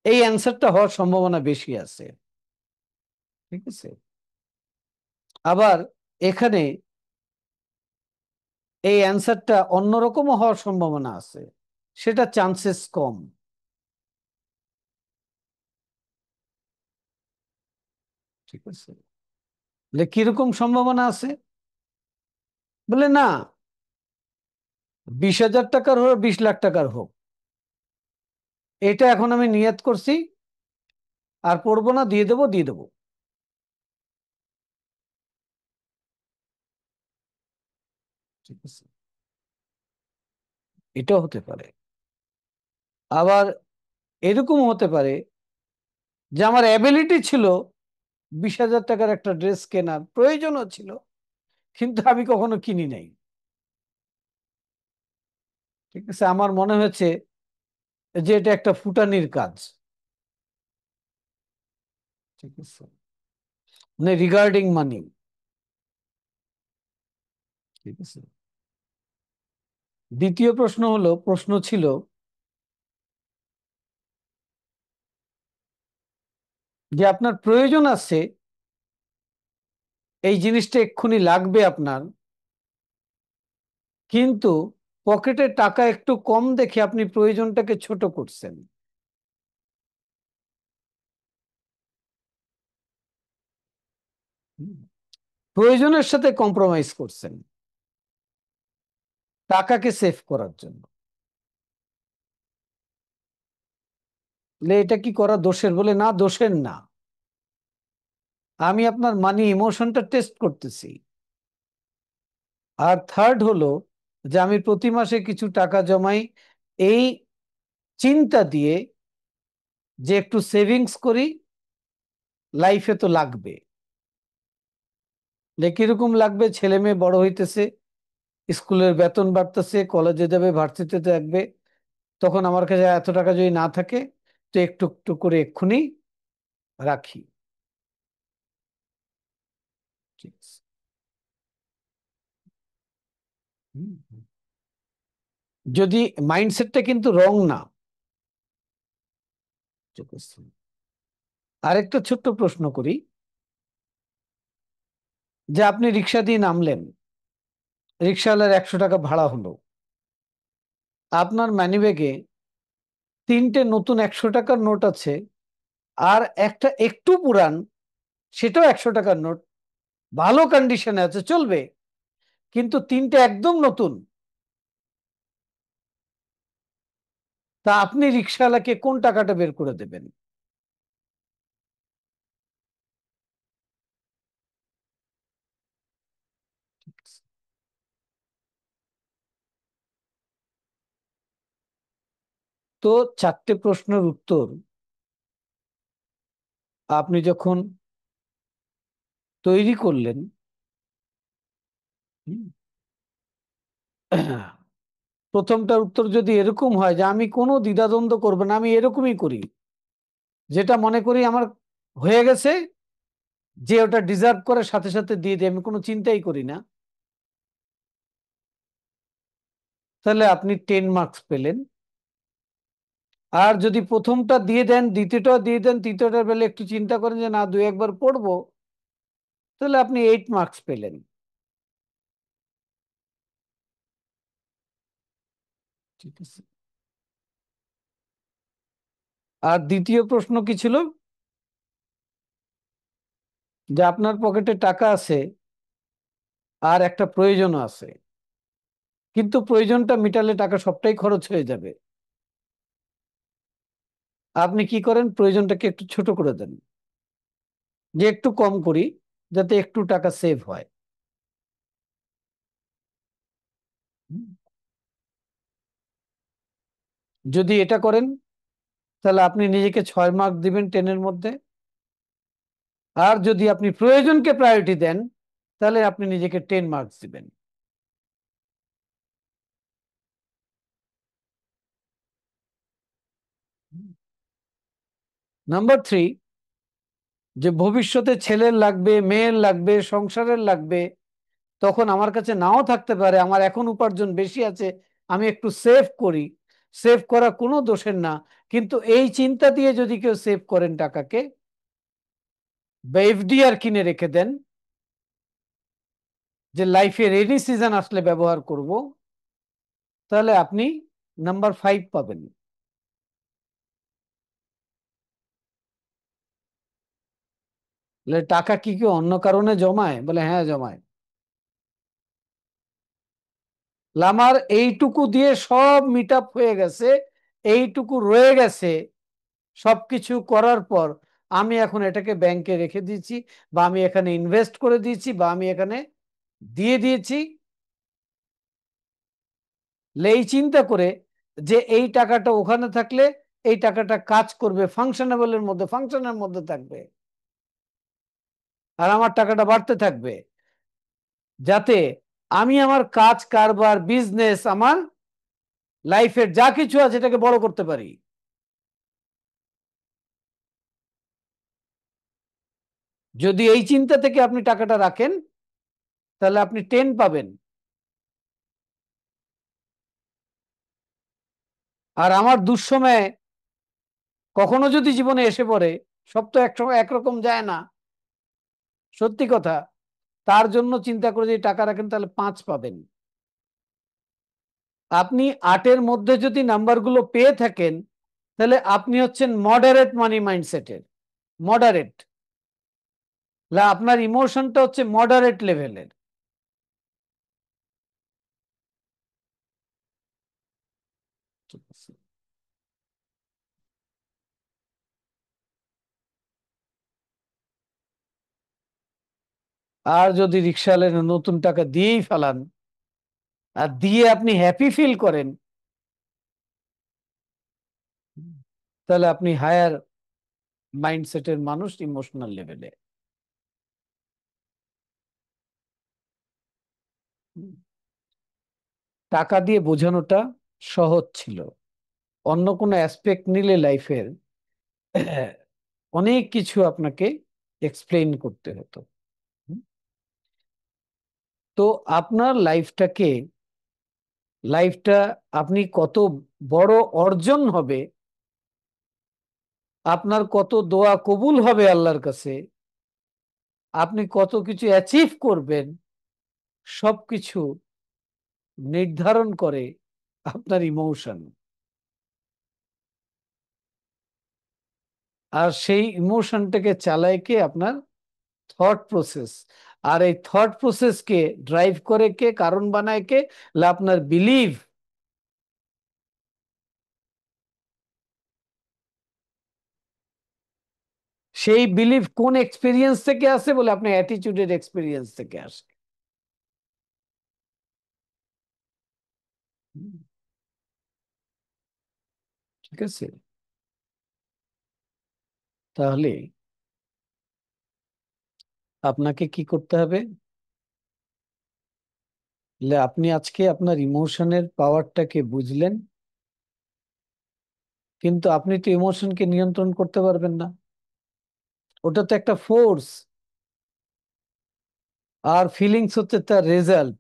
এই অ্যান্সারটা হওয়ার সম্ভাবনা বেশি আছে। ঠিক আছে, আবার এখানে এই অ্যান্সারটা অন্যরকমও হওয়ার সম্ভাবনা আছে, সেটা চান্সেস কম। ঠিক আছে, বলে কিরকম সম্ভাবনা আছে? বলে না, 20,000 টাকার হোক 20 লাখ টাকার হোক, এটা এখন আমি নিয়ত করছি, আর পড়বো না, দিয়ে দেবো দিয়ে দেবো। ঠিক আছে, এটাও হতে পারে। আবার এরকম হতে পারে যে আমার অ্যাবিলিটি ছিল 20,000 টাকার একটা ড্রেস কেনার, প্রয়োজনও ছিল, কিন্তু আমি কখনো কিনি নাই। ঠিক আছে, আমার মনে হয়েছে যে এটা একটা ফুটানির কাজ। ঠিক আছে, মানে রিগার্ডিং মানি। ঠিক আছে, দ্বিতীয় প্রশ্ন ছিল যে আপনার প্রয়োজন আছে, এই জিনিসটা এক্ষুনি লাগবে আপনার, কিন্তু পকেটে টাকা একটু কম দেখে আপনি প্রয়োজনটাকে ছোট করছেন। হুম, প্রয়োজনের সাথে কম্প্রোমাইজ করছেন টাকাকে সেভ করার জন্য। এটা কি করা দোষের? বলে না, দোষের না, আমি আপনার মানি ইমোশনটা টেস্ট করতেছি। আর থার্ড হলো যে আমি প্রতি মাসে কিছু টাকা জমাই, এই চিন্তা দিয়ে যে একটু সেভিংস করি, লাইফে তো লাগবে। কিরকম লাগবে? ছেলে মেয়ে বড় হইতেছে, স্কুলের বেতন বাড়তেছে, কলেজে যাবে, ভার্সিটিতে যাবে, তখন আমার কাছে এত টাকা যদি না থাকে, তো একটু একটু করে এক্ষুনি রাখি। ঠিক আছে। হুম। যদি মাইন্ডসেটটা কিন্তু রং না। ঠিক আছে। আরেকটা ছোট্ট প্রশ্ন করি, যে আপনি রিক্সা দিয়ে নামলেন, রিক্সাওয়ালার 100 টাকা ভাড়া হলো, আপনার মানিব্যাগে 3টে নতুন 100 টাকার নোট আছে, আর একটা একটু পুরান, সেটাও 100 টাকার নোট, ভালো কন্ডিশনে আছে, চলবে, কিন্তু 3টে একদম নতুন। তা আপনি রিক্সাওয়ালাকে কোন টাকাটা বের করে দেবেন? তো 4টে প্রশ্নের উত্তর আপনি যখন তৈরি করলেন, হুম, প্রথমটার উত্তর যদি এরকম হয় যে আমি কোনো দ্বিধাদ্বন্দ্ব করবো না, আমি এরকমই করি, যেটা মনে করি আমার হয়ে গেছে, যে ওটা ডিজার্ভ করে সাথে সাথে দিয়ে দিই, আমি কোনো চিন্তাই করি না, তাহলে আপনি 10 মার্কস পেলেন। আর যদি প্রথমটা দিয়ে দেন, দ্বিতীয়টা দিয়ে দেন, তৃতীয়টার বেলা একটু চিন্তা করেন যে না, 2-1বার পড়বো, তাহলে আপনি 8 মার্কস পেলেন। ঠিক আছে। আর দ্বিতীয় প্রশ্ন কি ছিল? যে আপনার পকেটে টাকা আছে, আর একটা প্রয়োজনও আছে, কিন্তু প্রয়োজনটা মিটালে টাকা সবটাই খরচ হয়ে যাবে। আপনি কি করেন? প্রয়োজনটাকে একটু ছোট করে দেন, যে একটু কম করি, যাতে একটু টাকা সেভ হয়। হুম। যদি এটা করেন, তাহলে আপনি নিজেকে 6 মার্ক দিবেন 10-এর মধ্যে। আর যদি আপনি প্রয়োজনকে প্রায়োরিটি দেন, তাহলে আপনি নিজেকে 10 মার্কস দিবেন। নাম্বার 3, যে ভবিষ্যতে ছেলের লাগবে, মেয়ের লাগবে, সংসারের লাগবে, তখন আমার কাছে নাও থাকতে পারে, আমার এখন উপার্জন বেশি আছে, আমি একটু সেভ করি। সেভ করা কোনো দোষের না, কিন্তু এই চিন্তা দিয়ে যদি কেউ সেভ করেন টাকাকে, বা এফডিআর কিনে রেখে দেন, যে লাইফে রেনি সিজন আসলে ব্যবহার করব, তাহলে আপনি নাম্বার 5 পাবেন। টাকা কি কেউ অন্য কারণে জমায়? বলে হ্যাঁ, জমায়। আমার এইটুকু দিয়ে সব মিট আপ হয়ে গেছে, এইটুকু রয়ে গেছে, সবকিছু করার পর আমি এখন এটাকে ব্যাংকে রেখে দিয়েছি, বা আমি এখানে ইনভেস্ট করে দিয়েছি, বা আমি এখানে দিয়ে দিয়েছি, এই চিন্তা করে যে এই টাকাটা ওখানে থাকলে এই টাকাটা কাজ করবে, ফাংশনেবলের মধ্যে, ফাংশনের মধ্যে থাকবে, আর আমার টাকাটা বাড়তে থাকবে, যাতে আমি আমার কাজ কারবার, বিজনেস, আমার লাইফের যা কিছু আছে এটাকে বড় করতে পারি। যদি এই চিন্তা থেকে আপনি টাকাটা রাখেন, তাহলে আপনি 10 পাবেন। আর আমার দুঃসময়ে কখনো যদি জীবনে এসে পড়ে, সব তো একসময় একরকম যায় না, সত্যি কথা, তার জন্য চিন্তা করে যদি টাকা রাখেন, তাহলে 5 পাবেন। আপনি 8-এর মধ্যে যদি নাম্বারগুলো পেয়ে থাকেন, তাহলে আপনি হচ্ছেন মডারেট মানি মাইন্ডসেটের। মডারেট, আপনার ইমোশনটা হচ্ছে মডারেট লেভেলের। ঠিক আছে। আর যদি রিক্সাওয়ালার নতুন টাকা দিয়েই ফেলান, আর দিয়ে আপনি হ্যাপি ফিল করেন, তাহলে আপনি হায়ার মাইন্ডসেটের মানুষ ইমোশনাল লেভেলে। টাকা দিয়ে বোঝানোটা সহজ ছিল, অন্য কোনো অ্যাসপেক্ট নিলে লাইফের অনেক কিছু আপনাকে এক্সপ্লেইন করতে হতো। তো আপনার লাইফটা আপনি কত বড় অর্জন হবে, আপনার কত দোয়া কবুল হবে আল্লাহর কাছে, আপনি কত কিছু অ্যাচিভ করবেন, সবকিছু নির্ধারণ করে আপনার ইমোশন। আর সেই ইমোশনটাকে চালায় কে? আপনার থট প্রসেস। আর এই থট প্রসেসকে ড্রাইভ করে কে, কারণ বানায় কে? আপনার বিলিভ। সেই বিলিভ কোন এক্সপিরিয়েন্স থেকে আসে? বলে আপনার অ্যাটিটিউডের এক্সপিরিয়েন্স থেকে আসে। ঠিক আছে? তাহলে আপনাকে কি করতে হবে? আপনি আজকে আপনার ইমোশনের পাওয়ারটাকে বুঝলেন, কিন্তু আপনি তো ইমোশনকে নিয়ন্ত্রণ করতে পারবেন না। ওটা তো একটা ফোর্স, আর ফিলিংস হচ্ছে তার রেজাল্ট।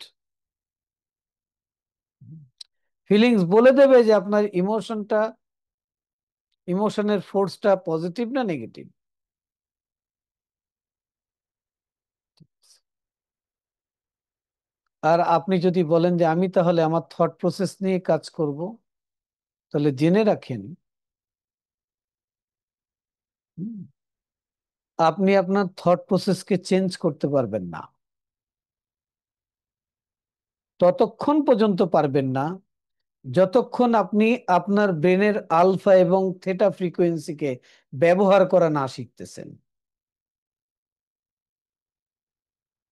ফিলিংস বলে দেবে যে আপনার ইমোশনের ফোর্সটা পজিটিভ না নেগেটিভ। আর আপনি যদি বলেন যে আমি তাহলে আমার থট প্রসেস নিয়ে কাজ করব, তাহলে জেনে রাখেন হুম, আপনি আপনার থট প্রসেসকে চেঞ্জ করতে পারবেন না। ততক্ষণ পর্যন্ত পারবেন না যতক্ষণ আপনি আপনার ব্রেনের আলফা এবং থেটা ফ্রিকোয়েন্সিকে ব্যবহার করা না শিখতেছেন।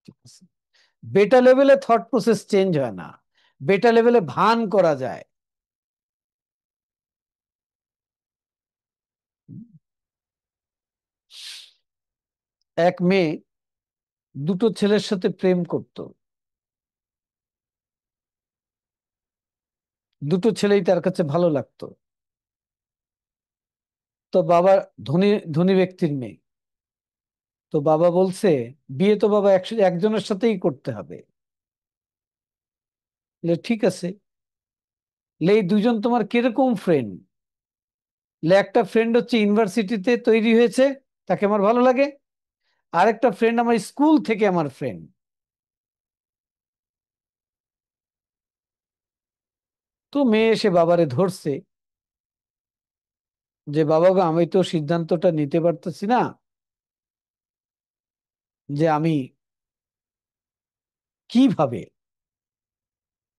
ঠিক আছে? বেটা লেভেলে থট প্রসেস চেঞ্জ হয় না, বেটা লেভেলে ভান করা যায়। এক মেয়ে দুটো ছেলের সাথে প্রেম করত, দুটো ছেলেই তার কাছে ভালো লাগতো। তো বাবা ধনী ধনী ব্যক্তির মেয়ে, তো বাবা বলছে বিয়ে তো বাবা একজনের সাথেই করতে হবে। ঠিক আছে। এই দুজন তোমার কিরকম ফ্রেন্ড? একটা ফ্রেন্ড হচ্ছে ইউনিভার্সিটিতে তৈরি হয়েছে, তাকে আমার ভালো লাগে। আরেকটা ফ্রেন্ড আমার স্কুল থেকে আমার ফ্রেন্ড। তো মেয়ে এসে বাবারে ধরছে যে বাবা গো, আমি তো সিদ্ধান্তটা নিতে পারতেছি না যে আমি কিভাবে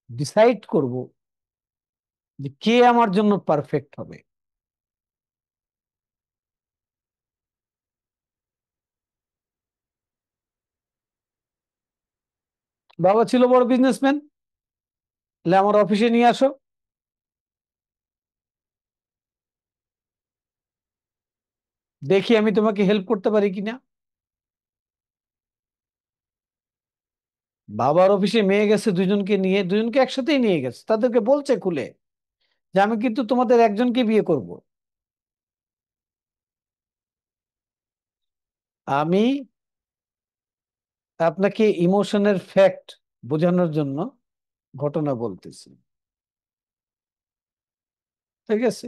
ডিসাইড করব যে কে আমার জন্য পারফেক্ট হবে। বাবা ছিল বড় বিজনেসম্যান, আমার অফিসে নিয়ে আসো, দেখি আমি তোমাকে হেল্প করতে পারি কিনা। বাবার অফিসে মেয়ে গেছে, দুজনকে নিয়ে, দুজনকে একসাথেই নিয়ে গেছে, তাদেরকে বলছে খুলে যে আমি কিন্তু তোমাদের একজনকে বিয়ে করব। আমি আপনাকে ইমোশনের ফ্যাক্ট বোঝানোর জন্য ঘটনা বলতেছি। ঠিক আছে?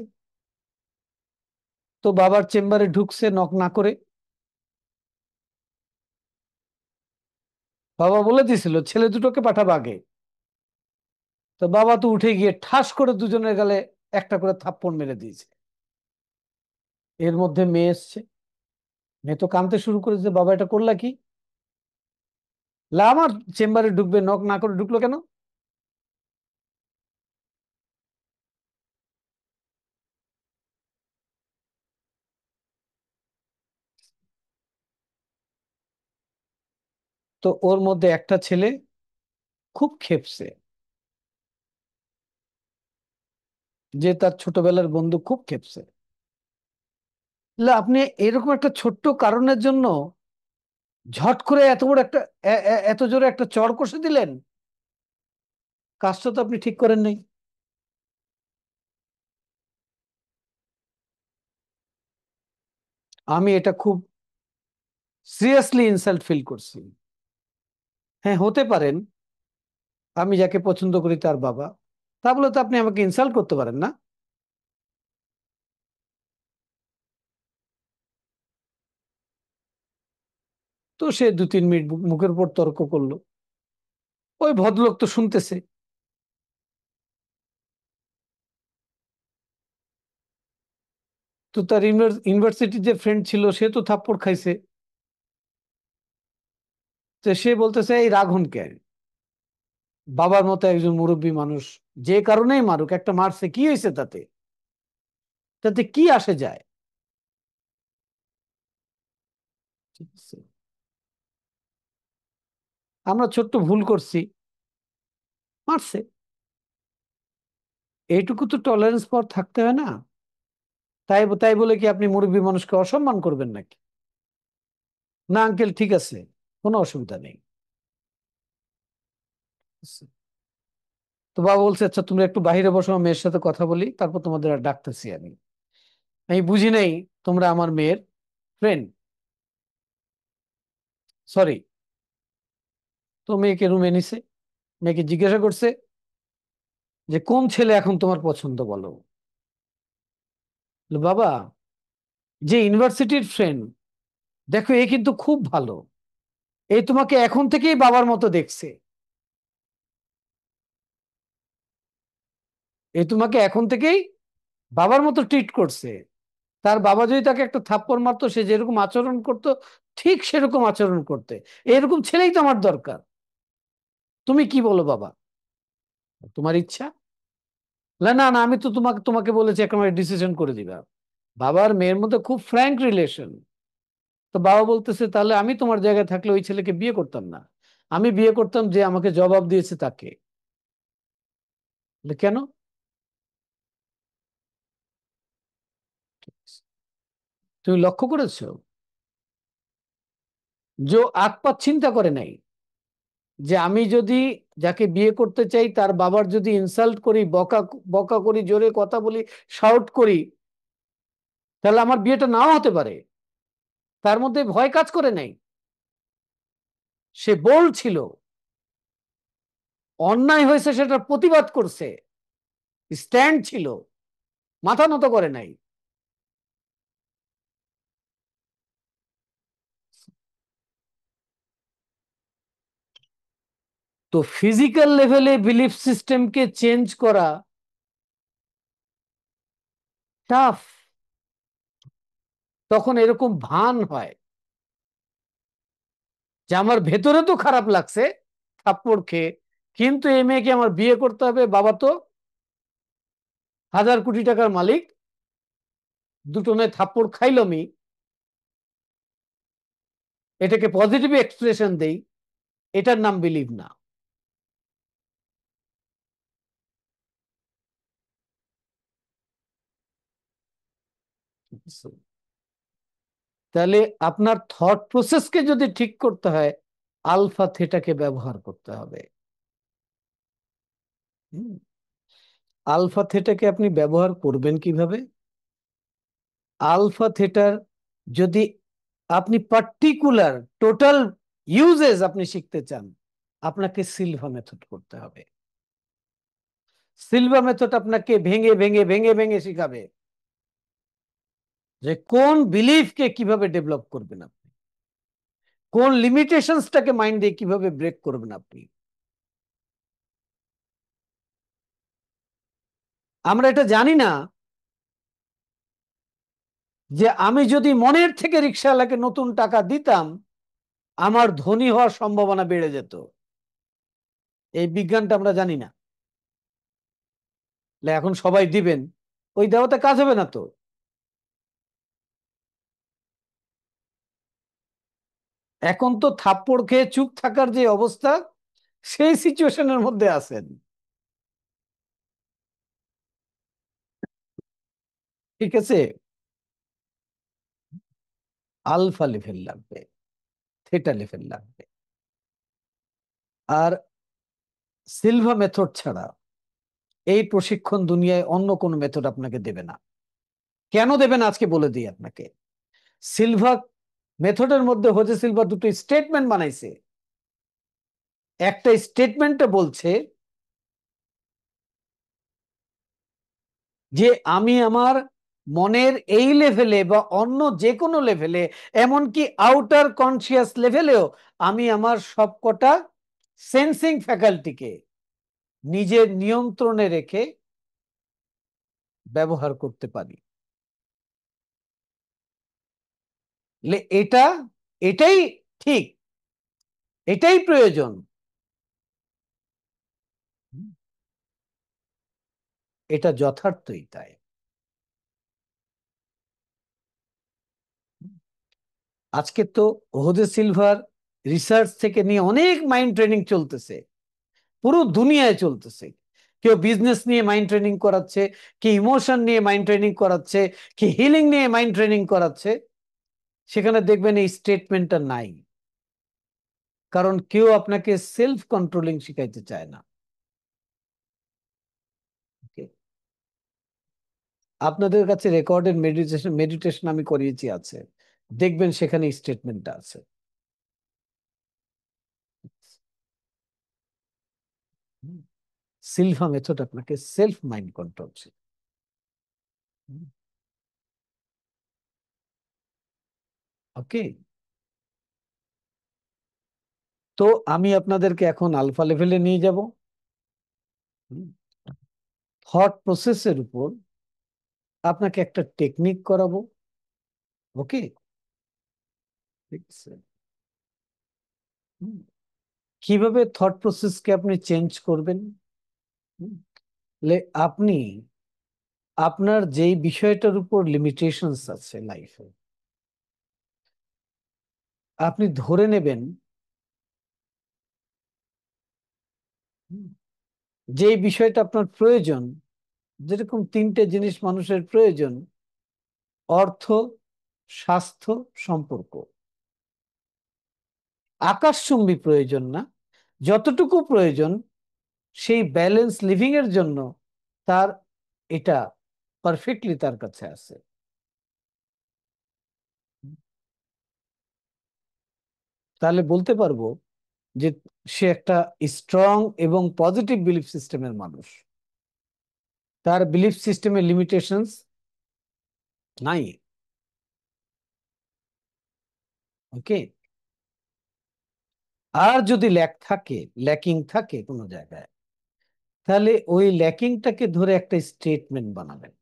তো বাবার চেম্বারে ঢুকছে নক না করে। বাবা বলে দিছিল ছেলে দুটোকে পাঠাবো আগে। তো বাবা তো উঠে গিয়ে ঠাস করে দুজনের গালে একটা করে থাপ্পড় মেরে দিয়েছে। এর মধ্যে মেয়ে এসছে, মেয়ে তো কাঁদতে শুরু করেছে, বাবা এটা করলা কি? আমার চেম্বারে ঢুকবে নক না করে ঢুকলো কেন? তো ওর মধ্যে একটা ছেলে খুব খেপছে, যে তার ছোটবেলার বন্ধু খুব খেপছে। আপনি এরকম একটা ছোট্ট কারণের জন্য ঝট করে এত বড় একটা এত জোরে একটা চড় কষে দিলেন। কাজটা তো আপনি ঠিক করেন নাই। আমি এটা খুব সিরিয়াসলি ইনসাল্ট ফিল করছি। হ্যাঁ, হতে পারেন আমি যাকে পছন্দ করি তার বাবা, তা বলে তো আপনি আমাকে ইনসাল্ট করতে পারেন না। তো সে 2-3 মিনিট মুখের উপর তর্ক করলো। ওই ভদ্রলোক তো শুনতেছে। তো তার ইউনিভার্সিটির যে ফ্রেন্ড ছিল সে তো থাপ্পড় খাইছে। তো সে বলতেছে এই রাগ হন কেন, বাবার মতো একজন মুরব্বী মানুষ যে কারণেই মারুক, একটা মারছে কি হয়েছে তাতে, তাতে কি আসে যায়। ঠিক আছে, আমরা ছোট্ট ভুল করছি, মারছে, এইটুকু তো টলারেন্স পাওয়ার থাকতে হয় না। তাই তাই বলে কি আপনি মুরব্বী মানুষকে অসম্মান করবেন নাকি? না আঙ্কেল ঠিক আছে, কোনো অসুবিধা নেই। তো বাবা বলছে আচ্ছা তুমি একটু বাইরে বসো, আমার মেয়ের সাথে কথা বলি, তারপর তোমাদের আর ডাকতেছি আমি। আমি বুঝি নাই তোমরা আমার মেয়ের ফ্রেন্ড, সরি। তো মেয়েকে রুমে নিছে, মেয়েকে জিজ্ঞাসা করছে যে কোন ছেলে এখন তোমার পছন্দ বলো। বললো, বাবা যে ইউনিভার্সিটির ফ্রেন্ড, দেখো এ কিন্তু খুব ভালো, এই তোমাকে এখন থেকেই বাবার মতো দেখছে, এই তোমাকে এখন থেকেই বাবার মতো ট্রিট করছে। তার বাবা যদি তাকে একটা থাপ্পড় মারতো, সে যেরকম আচরণ করতো ঠিক সেরকম আচরণ করতে। এরকম ছেলেই তো আমার দরকার। তুমি কি বলো বাবা, তোমার ইচ্ছা? না না না, আমি তো তোমাকে তোমাকে বলেছি একেবারে ডিসিশন করে দিবা। বাবার মেয়ের মধ্যে খুব ফ্র্যাঙ্ক রিলেশন। তো বাবা বলতেছে তাহলে আমি তোমার জায়গায় থাকলে ওই ছেলেকে বিয়ে করতাম না, আমি বিয়ে করতাম যে আমাকে জবাব দিয়েছে তাকে। বলে, কেন? তুমি লক্ষ্য করেছো যে আকপাত চিন্তা করে নাই যে আমি যদি যাকে বিয়ে করতে চাই তার বাবার যদি ইনসাল্ট করি, বকা বকা করি, জোরে কথা বলি, শাউট করি, তাহলে আমার বিয়েটা নাও হতে পারে। তার মধ্যে ভয় কাজ করে নাই। সে বলছিল অন্যায় হয়েছে, সেটার প্রতিবাদ করছে, স্ট্যান্ড ছিল, মাথা নত করে নাই। তো ফিজিক্যাল লেভেলে বিলিফ সিস্টেমকে চেঞ্জ করা টাফ। তখন এরকম ভান হয় যে আমার ভেতরে তো খারাপ লাগছে থাপ্পড় খেয়ে, কিন্তু এই মেয়েকে আমার বিয়ে করতে হবে, বাবা তো 1000 কোটি টাকার মালিক, দুটো মেয়ে থাপ্পড় খাইলমি, এটাকে পজিটিভ এক্সপ্রেশন দেই, এটার নাম বিলিভ না। তাহলে আপনার থট প্রসেসকে যদি ঠিক করতে হয়, আলফা থেটাকে ব্যবহার করতে হবে। আলফা থেটাকে আপনি ব্যবহার করবেন কিভাবে? আলফা থেটার যদি আপনি পার্টিকুলার টোটাল ইউজেস আপনি শিখতে চান, আপনাকে সিলভা মেথড করতে হবে। সিলভা মেথড আপনাকে ভেঙে ভেঙে ভেঙে ভেঙে শিখাবে যে কোন বিলিফকে কিভাবে ডেভেলপ করবেন আপনি, কোন লিমিটেশনসটাকে মাইন্ড দিয়ে কিভাবে ব্রেক করবেন আপনি। আমরা এটা জানি না যে আমি যদি মনের থেকে রিকশাওয়ালাকে নতুন টাকা দিতাম, আমার ধনী হওয়ার সম্ভাবনা বেড়ে যেত। এই বিজ্ঞানটা আমরা জানি না। এখন সবাই দিবেন, ওই দেওয়াতে কাজ হবে না তো। এখন তো থাপ্পড় খেয়ে চুপ থাকার যে অবস্থা, সেই সিচুয়েশনের মধ্যে আছেন। ঠিক আছে, আলফা লেভেল লাগবে, থেটা লেভেল লাগবে। আর সিলভা মেথড ছাড়া এই প্রশিক্ষণ দুনিয়ায় অন্য কোনো মেথড আপনাকে দেবে না। কেন দেবে না আজকে বলে দিই আপনাকে। সিলভা মেথডের মধ্যে হোজে সিলভা দুটো স্টেটমেন্ট বানাইছে। একটা স্টেটমেন্টে বলছে যে আমি আমার মনের এই লেভেলে বা অন্য যে কোনো লেভেলে, এমনকি আউটার কনসিয়াস লেভেলেও আমি আমার সবকটা সেন্সিং ফ্যাকাল্টিকে নিজের নিয়ন্ত্রণে রেখে ব্যবহার করতে পারি। এটা এটাই ঠিক, এটাই প্রয়োজন। এটা যথার্থই তাই। আজকে তো হোজে সিলভার রিসার্চ থেকে নিয়ে অনেক মাইন্ড ট্রেনিং চলতেছে, পুরো দুনিয়ায় চলতেছে। কেউ বিজনেস নিয়ে মাইন্ড ট্রেনিং করাচ্ছে, কি ইমোশন নিয়ে মাইন্ড ট্রেনিং করাচ্ছে, কি হিলিং নিয়ে মাইন্ড ট্রেনিং করাচ্ছে। সেখানে দেখবেন এই স্টেটমেন্টটা নাই, কারণ কেউ আপনাকে সেলফ কন্ট্রোলিং শিখাইতে চায় না। Okay? আপনাদের কাছে রেকর্ডেড মেডিটেশন মেডিটেশন আমি করিয়েছি, আছে, দেখবেন সেখানে স্টেটমেন্টটা আছে। সিলভা মেথড আপনাকে সেলফ মাইন্ড কন্ট্রোল। ওকে, তো আমি আপনাদেরকে এখন আলফা লেভেলে নিয়ে যাব। থট প্রসেসের উপর আপনাকে একটা টেকনিক করাবো। ওকে, ঠিক আছে। কিভাবে থট প্রসেসকে আপনি চেঞ্জ করবেন। হুম, আপনি আপনার যেই বিষয়টার উপর লিমিটেশনস আছে লাইফে, আপনি ধরে নেবেন যেই বিষয়টা আপনার প্রয়োজন। যেরকম তিনটে জিনিস মানুষের প্রয়োজন: অর্থ, স্বাস্থ্য, সম্পর্ক। আকাশচুম্বী প্রয়োজন না, যতটুকু প্রয়োজন সেই ব্যালেন্স লিভিং এর জন্য তার এটা পারফেক্টলি তার কাছে আছে। তাহলে বলতে পারবো যে সে একটা স্ট্রং এবং পজিটিভ বিলিফ সিস্টেমের মানুষ। তার বিলিফ সিস্টেমের লিমিটেশনস নাই। ওকে, আর যদি ল্যাকিং থাকে কোনো জায়গায়, তাহলে ওই ল্যাকিংটাকে ধরে একটা স্টেটমেন্ট বানাবেন।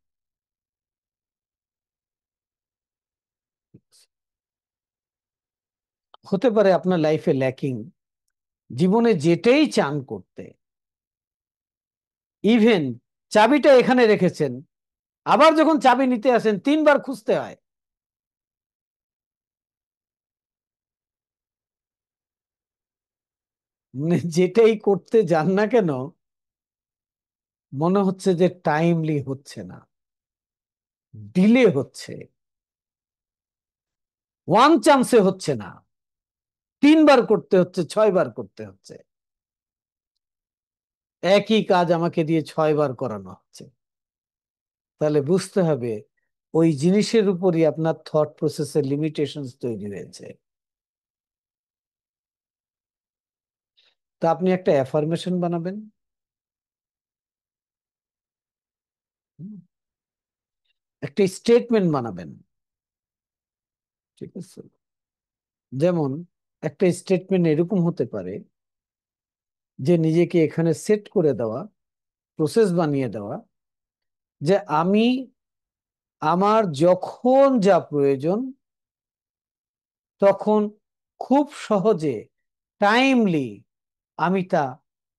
হতে পারে আপনার লাইফে ল্যাকিং, জীবনে যেটাই চান করতে, ইভেন চাবিটা এখানে রেখেছেন, আবার যখন চাবি নিতে আসেন 3বার খুঁজতে হয়। মানে যেটাই করতে যান না কেন, মনে হচ্ছে যে টাইমলি হচ্ছে না, ডিলে হচ্ছে, ওয়ান চান্সে হচ্ছে না, 3বার করতে হচ্ছে, 6বার করতে হচ্ছে। একই কাজ আমাকে দিয়ে 6বার করানো হচ্ছে। তাহলে বুঝতে হবে ওই জিনিসের উপরই আপনার থট প্রসেসের লিমিটেশন তৈরি হয়েছে। তা আপনি একটা অ্যাফার্মেশন বানাবেন। একটা স্টেটমেন্ট বানাবেন। ঠিক আছে, যেমন একটা স্টেটমেন্ট এরকম হতে পারে যে নিজেকে এখানে সেট করে দেওয়া, প্রসেস বানিয়ে দেওয়া, যে আমি আমার যখন যা প্রয়োজন তখন খুব সহজে, টাইমলি আমি তা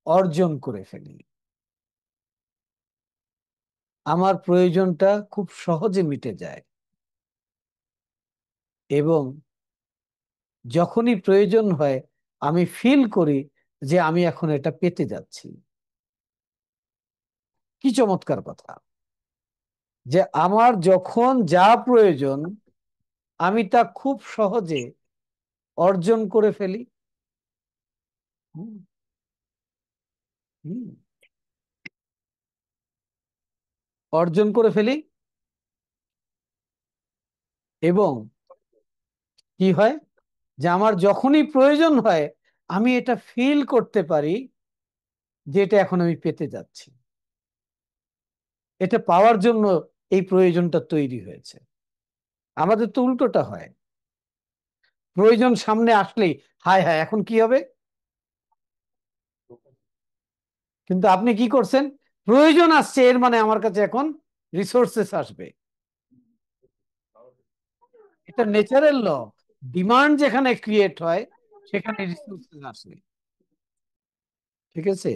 অর্জন করে ফেলি। আমার প্রয়োজনটা খুব সহজে মিটে যায়, এবং যখনই প্রয়োজন হয় আমি ফিল করি যে আমি এখন এটা পেতে যাচ্ছি। কি চমৎকার কথা, যে আমার যখন যা প্রয়োজন আমি তা খুব সহজে অর্জন করে ফেলি। হুম, হুম, অর্জন করে ফেলি এবং কি হয় যে আমার যখনই প্রয়োজন হয় আমি এটা ফিল করতে পারি যে এটা এখন আমি পেতে যাচ্ছি। এটা পাওয়ার জন্য এই প্রয়োজনটা তৈরি হয়েছে। আমাদের তো উল্টোটা হয়, প্রয়োজন সামনে আসলেই হায় হায় এখন কি হবে। কিন্তু আপনি কি করছেন, প্রয়োজন আসছে এর মানে আমার কাছে এখন রিসোর্সেস আসবে। এটা নেচারাল ল, ডিমান্ড যেখানে ক্রিয়েট হয় সেখানে রিসোর্সেস আসে। ঠিক আছে?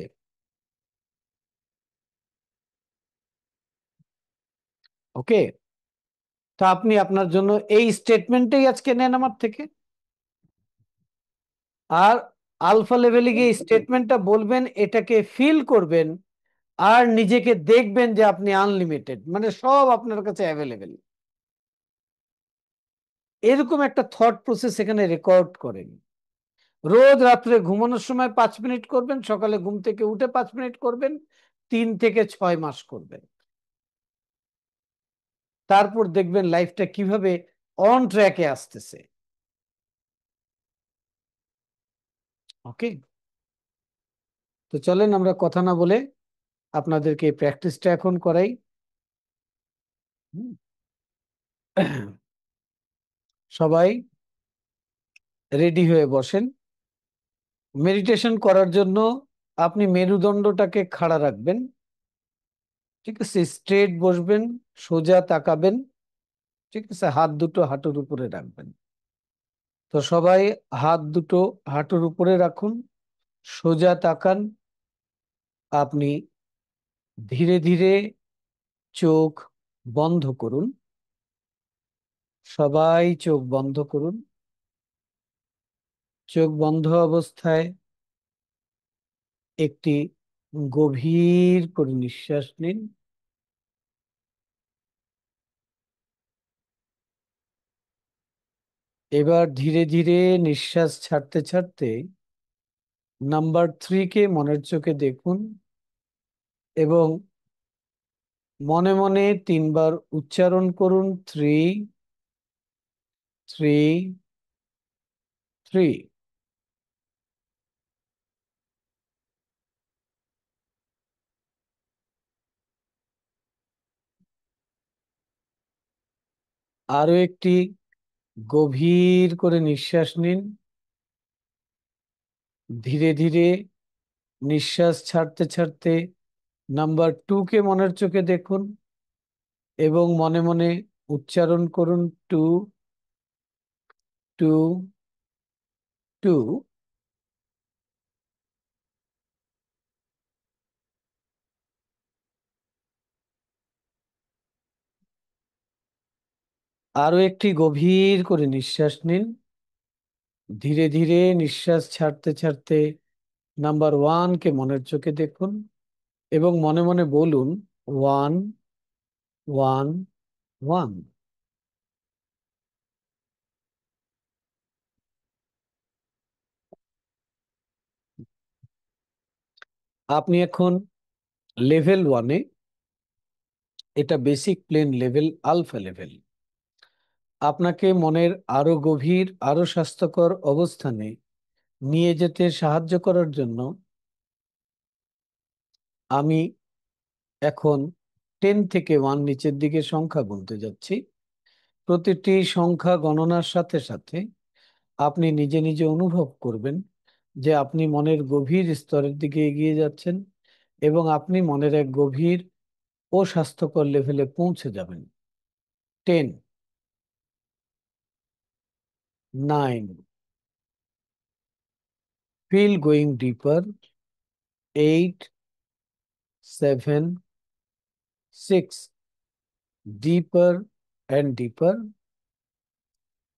ওকে, তা আপনি আপনার জন্য এই স্টেটমেন্টটাই আজকে নেন আমার থেকে, আর আলফা লেভেলে গিয়ে স্টেটমেন্টটা বলবেন, এটাকে ফিল করবেন, আর নিজেকে দেখবেন যে আপনি আনলিমিটেড, মানে সব আপনার কাছে অ্যাভেলেবেল। এরকম একটা থট প্রসেস এখানে রেকর্ড করেন। রোজ রাত্রে ঘুমানোর সময় 5 মিনিট করবেন, সকালে ঘুম থেকে উঠে 5 মিনিট করবেন, 3 থেকে 6 মাস করবেন। তারপর দেখবেন লাইফটা কিভাবে অন ট্র্যাকে আসতেছে। ওকে, তো চলেন আমরা কথা না বলে আপনাদেরকে প্র্যাকটিসটা এখন করাই। হুম। সবাই রেডি হয়ে বসেন। মেডিটেশন করার জন্য আপনি মেরুদণ্ডটাকে খাড়া রাখবেন। ঠিক আছে, স্ট্রেট বসবেন, সোজা তাকাবেন। ঠিক আছে, হাত দুটো হাঁটুর উপরে রাখবেন। তো সবাই হাত দুটো হাঁটুর উপরে রাখুন, সোজা তাকান। আপনি ধীরে ধীরে চোখ বন্ধ করুন। সবাই চোখ বন্ধ করুন। চোখ বন্ধ অবস্থায় একটি গভীর করে নিঃশ্বাস নিন। এবার ধীরে ধীরে নিঃশ্বাস ছাড়তে ছাড়তে নাম্বার 3 কে মনের চোখে দেখুন এবং মনে মনে 3 বার উচ্চারণ করুন, 3, 3, 3। আরো একটি গভীর করে নিঃশ্বাস নিন। ধীরে ধীরে নিঃশ্বাস ছাড়তে ছাড়তে নাম্বার 2 কে মনের চোখে দেখুন এবং মনে মনে উচ্চারণ করুন, 2, 2, 2। আরো একটি গভীর করে নিঃশ্বাস নিন। ধীরে ধীরে নিঃশ্বাস ছাড়তে ছাড়তে নাম্বার 1 কে মনের চোখে দেখুন এবং মনে মনে বলুন, 1, 1, 1। আপনি এখন লেভেল 1-এ, এটা basic plain level, alpha level. আপনাকে মনের আরো গভীর, আরো স্বাস্থ্যকর অবস্থানে নিয়ে যেতে সাহায্য করার জন্য আমি এখন 10 থেকে 1 নিচের দিকে সংখ্যা গুনতে যাচ্ছি। প্রতিটি সংখ্যা গণনার সাথে সাথে আপনি নিজে নিজে অনুভব করবেন যে আপনি মনের গভীর স্তরের দিকে এগিয়ে যাচ্ছেন এবং আপনি মনের এক গভীর ও স্বাস্থ্যকর লেভেলে পৌঁছে যাবেন। 10, 9, feel going deeper, 8, 7, 6, deeper and deeper,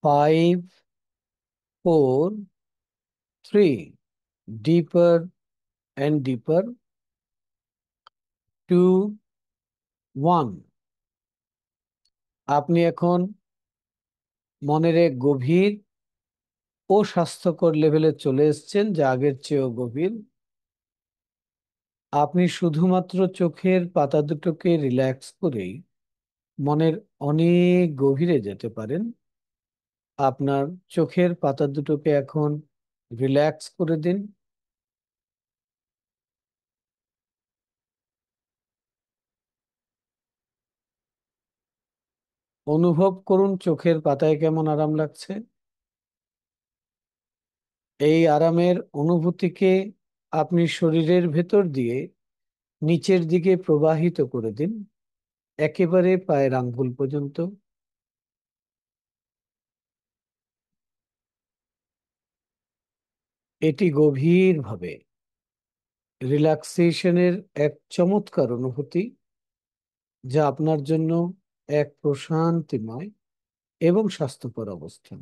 5, 4, 3, deeper and deeper, 2, 1। আপনি এখন মনের এক গভীর ও স্বাস্থ্যকর লেভেলে চলে এসেছেন, যা আগের চেয়েও গভীর। আপনি শুধুমাত্র চোখের পাতা দুটোকে রিল্যাক্স করেই মনের অনেক গভীরে যেতে পারেন। আপনার চোখের পাতা দুটোকে এখন রিল্যাক্স করে দিন। অনুভব করুন চোখের পাতায় কেমন আরাম লাগছে। এই আরামের অনুভূতিকে আপনি শরীরের ভেতর দিয়ে নিচের দিকে প্রবাহিত করে দিন, একেবারে পায়ের আঙ্গুল পর্যন্ত। এটি গভীরভাবে রিল্যাক্সেশনের এক চমৎকার অনুভূতি, যা আপনার জন্য এক প্রশান্তিময় এবং স্বাস্থ্যকর অবস্থান।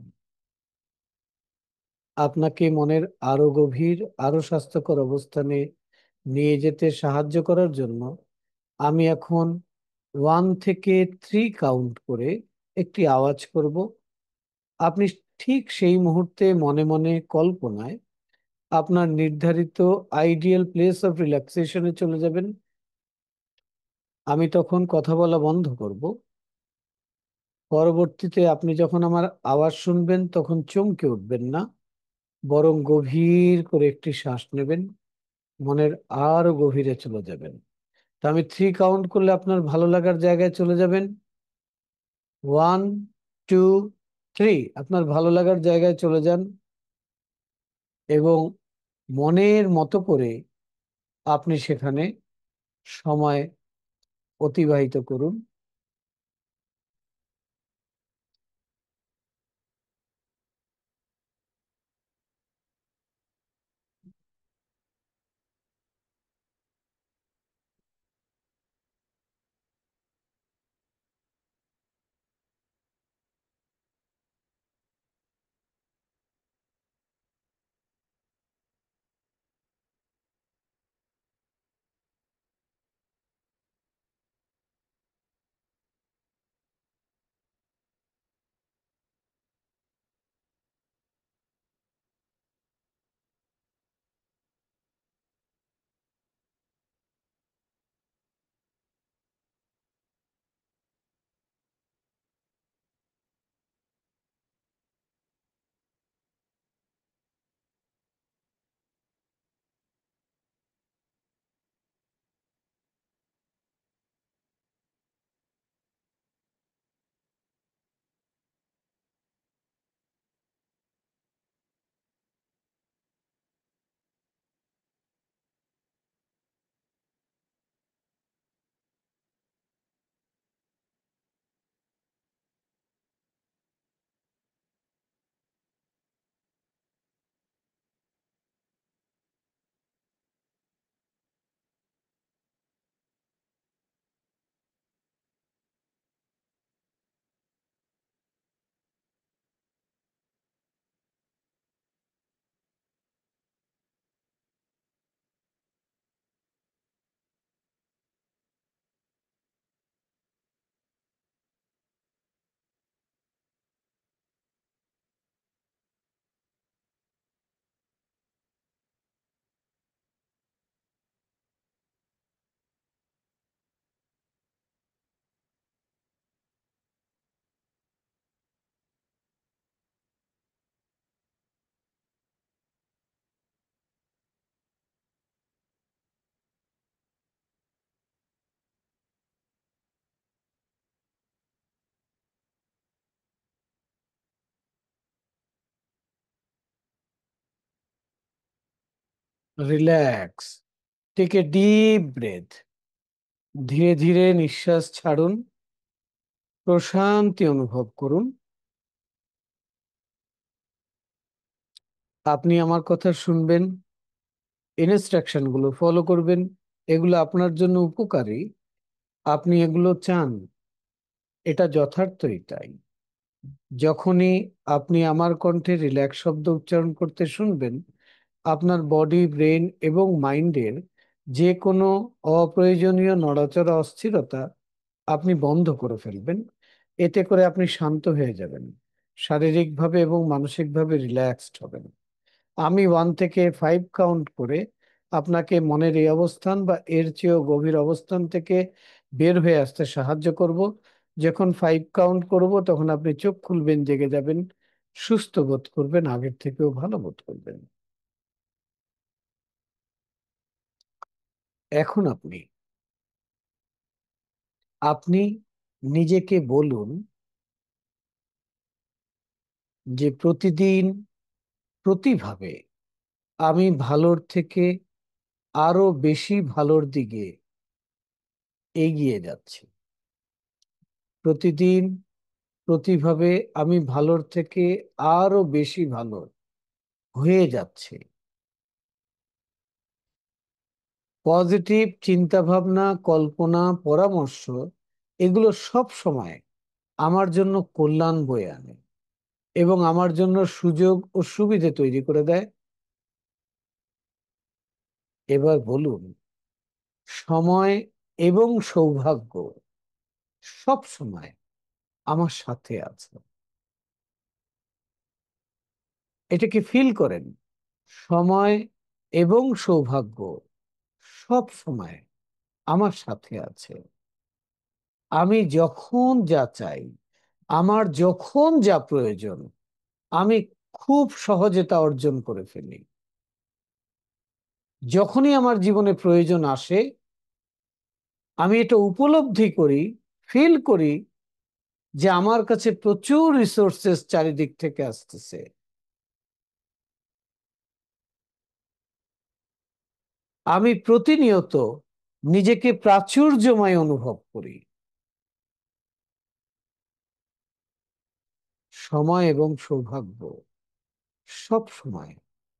আপনাকে মনের আরো গভীর, আরো স্বাস্থ্যকর অবস্থানে নিয়ে যেতে সাহায্য করার জন্য আমি এখন 1 থেকে 3 কাউন্ট করে একটি আওয়াজ করব। আপনি ঠিক সেই মুহূর্তে মনে মনে কল্পনায় আপনার নির্ধারিত আইডিয়াল প্লেস অফ রিল্যাক্সেশনে চলে যাবেন। আমি তখন কথা বলা বন্ধ করব। পরবর্তীতে আপনি যখন আমার আওয়াজ শুনবেন তখন চমকে উঠবেন না, বরং গভীর করে একটি শ্বাস নেবেন, মনের আরো গভীরে চলে যাবেন। তো আমি 3 কাউন্ট করলে আপনার ভালো লাগার জায়গায় চলে যাবেন। 1, 2, 3, আপনার ভালো লাগার জায়গায় চলে যান এবং মনের মতো করে আপনি সেখানে সময় অতিবাহিত করুন। Relax. Take a deep breath. ধীরে ধীরে নিঃশ্বাস ছাড়ুন, প্রশান্তি অনুভব করুন। আপনি আমার কথা শুনবেন, ইনস্ট্রাকশন গুলো ফলো করবেন। এগুলো আপনার জন্য উপকারী, আপনি এগুলো চান, এটা যথার্থই তাই। যখনই আপনি আমার কণ্ঠে রিল্যাক্স শব্দ উচ্চারণ করতে শুনবেন, আপনার বডি, ব্রেন এবং মাইন্ডের যে কোনো অপ্রয়োজনীয় নড়াচড়া, অস্থিরতা আপনি বন্ধ করে ফেলবেন। এতে করে আপনি শান্ত হয়ে যাবেন শারীরিকভাবে এবং মানসিকভাবে রিল্যাক্সড হবেন। আমি 1 থেকে 5 কাউন্ট করে আপনাকে মনের এই অবস্থান বা এর চেয়েও গভীর অবস্থান থেকে বের হয়ে আসতে সাহায্য করব। যখন 5 কাউন্ট করব তখন আপনি চোখ খুলবেন, জেগে যাবেন, সুস্থ বোধ করবেন, আগের থেকেও ভালো বোধ করবেন। এখন আপনি আপনি নিজেকে বলুন যে প্রতিদিন প্রতিভাবে আমি ভালোর থেকে আরো বেশি ভালোর দিকে এগিয়ে যাচ্ছি। প্রতিদিন প্রতিভাবে আমি ভালোর থেকে আরো বেশি ভালো হয়ে যাচ্ছে। পজিটিভ চিন্তা ভাবনা, কল্পনা, পরামর্শ এগুলো সব সময় আমার জন্য কল্যাণ বয়ে আনে এবং আমার জন্য সুযোগ ও সুবিধে তৈরি করে দেয়। এবার বলুন, সময় এবং সৌভাগ্য সব সময় আমার সাথে আছে। এটাকে ফিল করেন। সময় এবং সৌভাগ্য সব সময় আমার সাথে আছে। আমি যখন যা চাই, আমার যখন যা প্রয়োজন, আমি খুব সহজে তা অর্জন করে ফেলি। যখনই আমার জীবনে প্রয়োজন আসে, আমি এটা উপলব্ধি করি, ফিল করি যে আমার কাছে প্রচুর রিসোর্সেস চারিদিক থেকে আসতেছে। আমি প্রতিনিয়ত নিজেকে প্রাচুর্যময় অনুভব করি। সময় এবং সৌভাগ্য সব সময়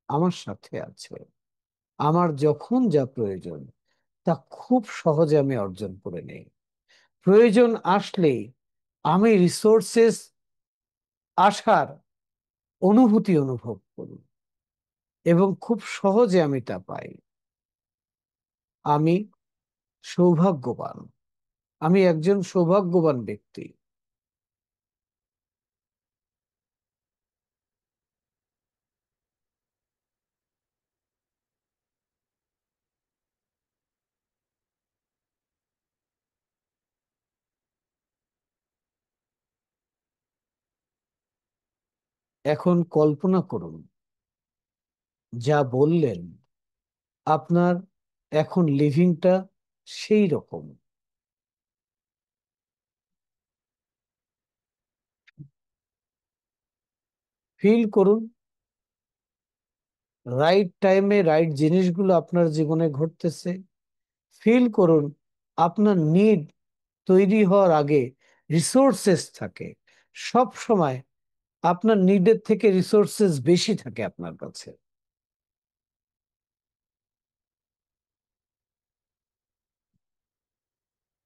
আমার সাথে আছে। আমার যখন যা প্রয়োজন তা খুব সহজে আমি অর্জন করে নেই। প্রয়োজন আসলেই আমি রিসোর্সেস আসার অনুভূতি অনুভব করি এবং খুব সহজে আমি তা পাই। আমি সৌভাগ্যবান। আমি একজন সৌভাগ্যবান ব্যক্তি। এখন কল্পনা করুন, যা বললেন আপনার এখন লিভিংটা সেই রকম। ফিল করুন রাইট টাইমে রাইট জিনিসগুলো আপনার জীবনে ঘটতেছে। ফিল করুন আপনার নিড তৈরি হওয়ার আগে রিসোর্সেস থাকে। সব সময় আপনার নিডের থেকে রিসোর্সেস বেশি থাকে আপনার কাছে।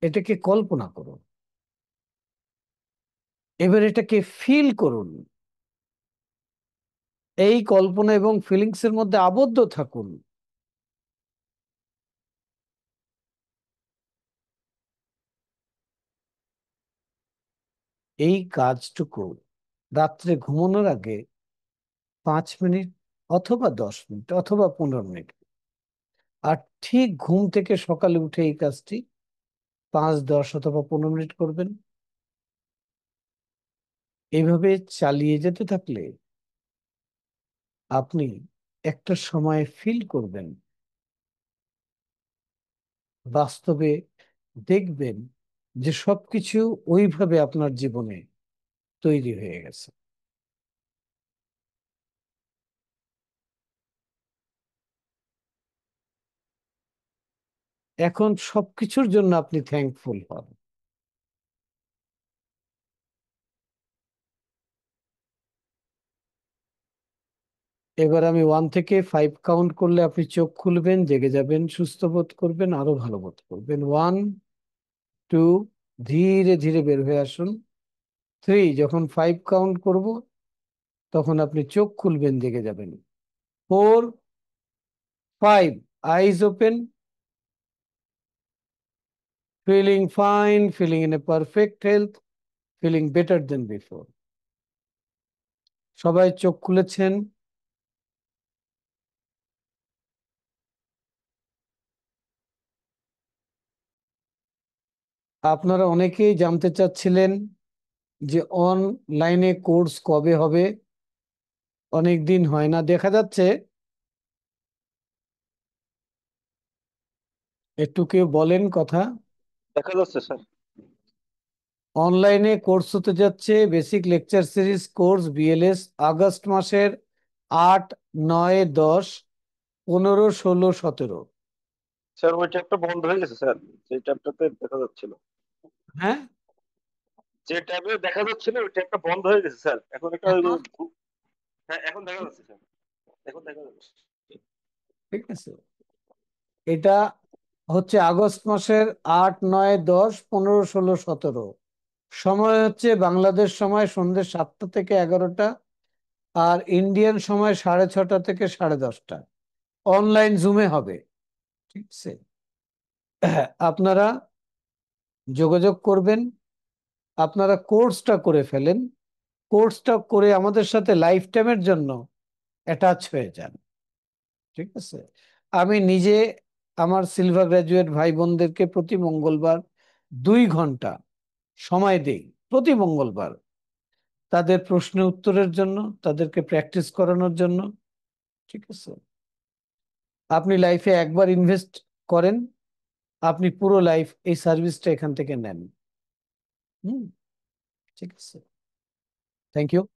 এটাকে কল্পনা করুন। এবার এটাকে ফিল করুন। এই কল্পনা এবং ফিলিংস এর মধ্যে আবদ্ধ থাকুন। এই কাজটুকু রাত্রে ঘুমানোর আগে 5 মিনিট অথবা 10 মিনিট অথবা 15 মিনিট, আর ঠিক ঘুম থেকে সকালে উঠে এই কাজটি 5, 10 অথবা 15 মিনিট করবেন। এইভাবে চালিয়ে যেতে থাকলে আপনি একটা সময় ফিল করবেন, বাস্তবে দেখবেন যে সবকিছু ওইভাবে আপনার জীবনে তৈরি হয়ে গেছে। এখন সবকিছুর জন্য আপনি থ্যাঙ্কফুল হন। এবার আমি 1 থেকে 5 কাউন্ট করলে আপনি চোখ খুলবেন, জেগে যাবেন, সুস্থ বোধ করবেন, আরো ভালো বোধ করবেন। 1, 2, ধীরে ধীরে বের হয়ে আসুন। 3, যখন 5 কাউন্ট করব তখন আপনি চোখ খুলবেন, জেগে যাবেন। 4, 5, eyes open, feeling fine, feeling in a perfect health, feeling better then before. সবাই চোখ খুলেছেন? আপনারা অনেকেই জানতে চাচ্ছিলেন যে অনলাইনে কোর্স কবে হবে, অনেক দিন হয় না। দেখা যাচ্ছে, একটু কেউ বলেন কথা। দেখা যাচ্ছে স্যার। অনলাইনে কোর্স হতে যাচ্ছে basic lecture series course BLS, August মাসের 8, 9, 10, 15, 16, 17। স্যার ওই ট্যাবটা বন্ধ হয়ে গেছে স্যার, সেই ট্যাবটাতে দেখা যাচ্ছিল। হ্যাঁ, যে ট্যাবে দেখা যাচ্ছিল ওই ট্যাবটা বন্ধ হয়ে গেছে স্যার, এখন একটা ওই এখন হ্যাঁ এখন দেখা যাচ্ছে স্যার, এখন দেখা যাচ্ছে। ঠিক আছে। এটা হচ্ছে আগস্ট মাসের 8, 9, 10, 15, 16, 17। সময় হচ্ছে বাংলাদেশ সময় সন্ধ্যে 7টা থেকে 11টা, আর ইন্ডিয়ান সময় 6:30 থেকে 10:30। অনলাইন জুমে হবে। ঠিক আছে, আপনারা যোগাযোগ করবেন। আপনারা কোর্সটা করে ফেলেন, কোর্সটা করে আমাদের সাথে লাইফ টাইমের জন্য অ্যাটাচ হয়ে যান। ঠিক আছে, আমি নিজে আমার সিলভার গ্র্যাজুয়েট ভাই বোনদেরকে প্রতি মঙ্গলবার 2 ঘন্টা সময় দেই, প্রতি মঙ্গলবার, তাদের প্রশ্ন উত্তরের জন্য, তাদেরকে প্র্যাকটিস করানোর জন্য। ঠিক আছে, আপনি লাইফে একবার ইনভেস্ট করেন, আপনি পুরো লাইফ এই সার্ভিসটা এখান থেকে নেন। হুম, ঠিক আছে, থ্যাংক ইউ।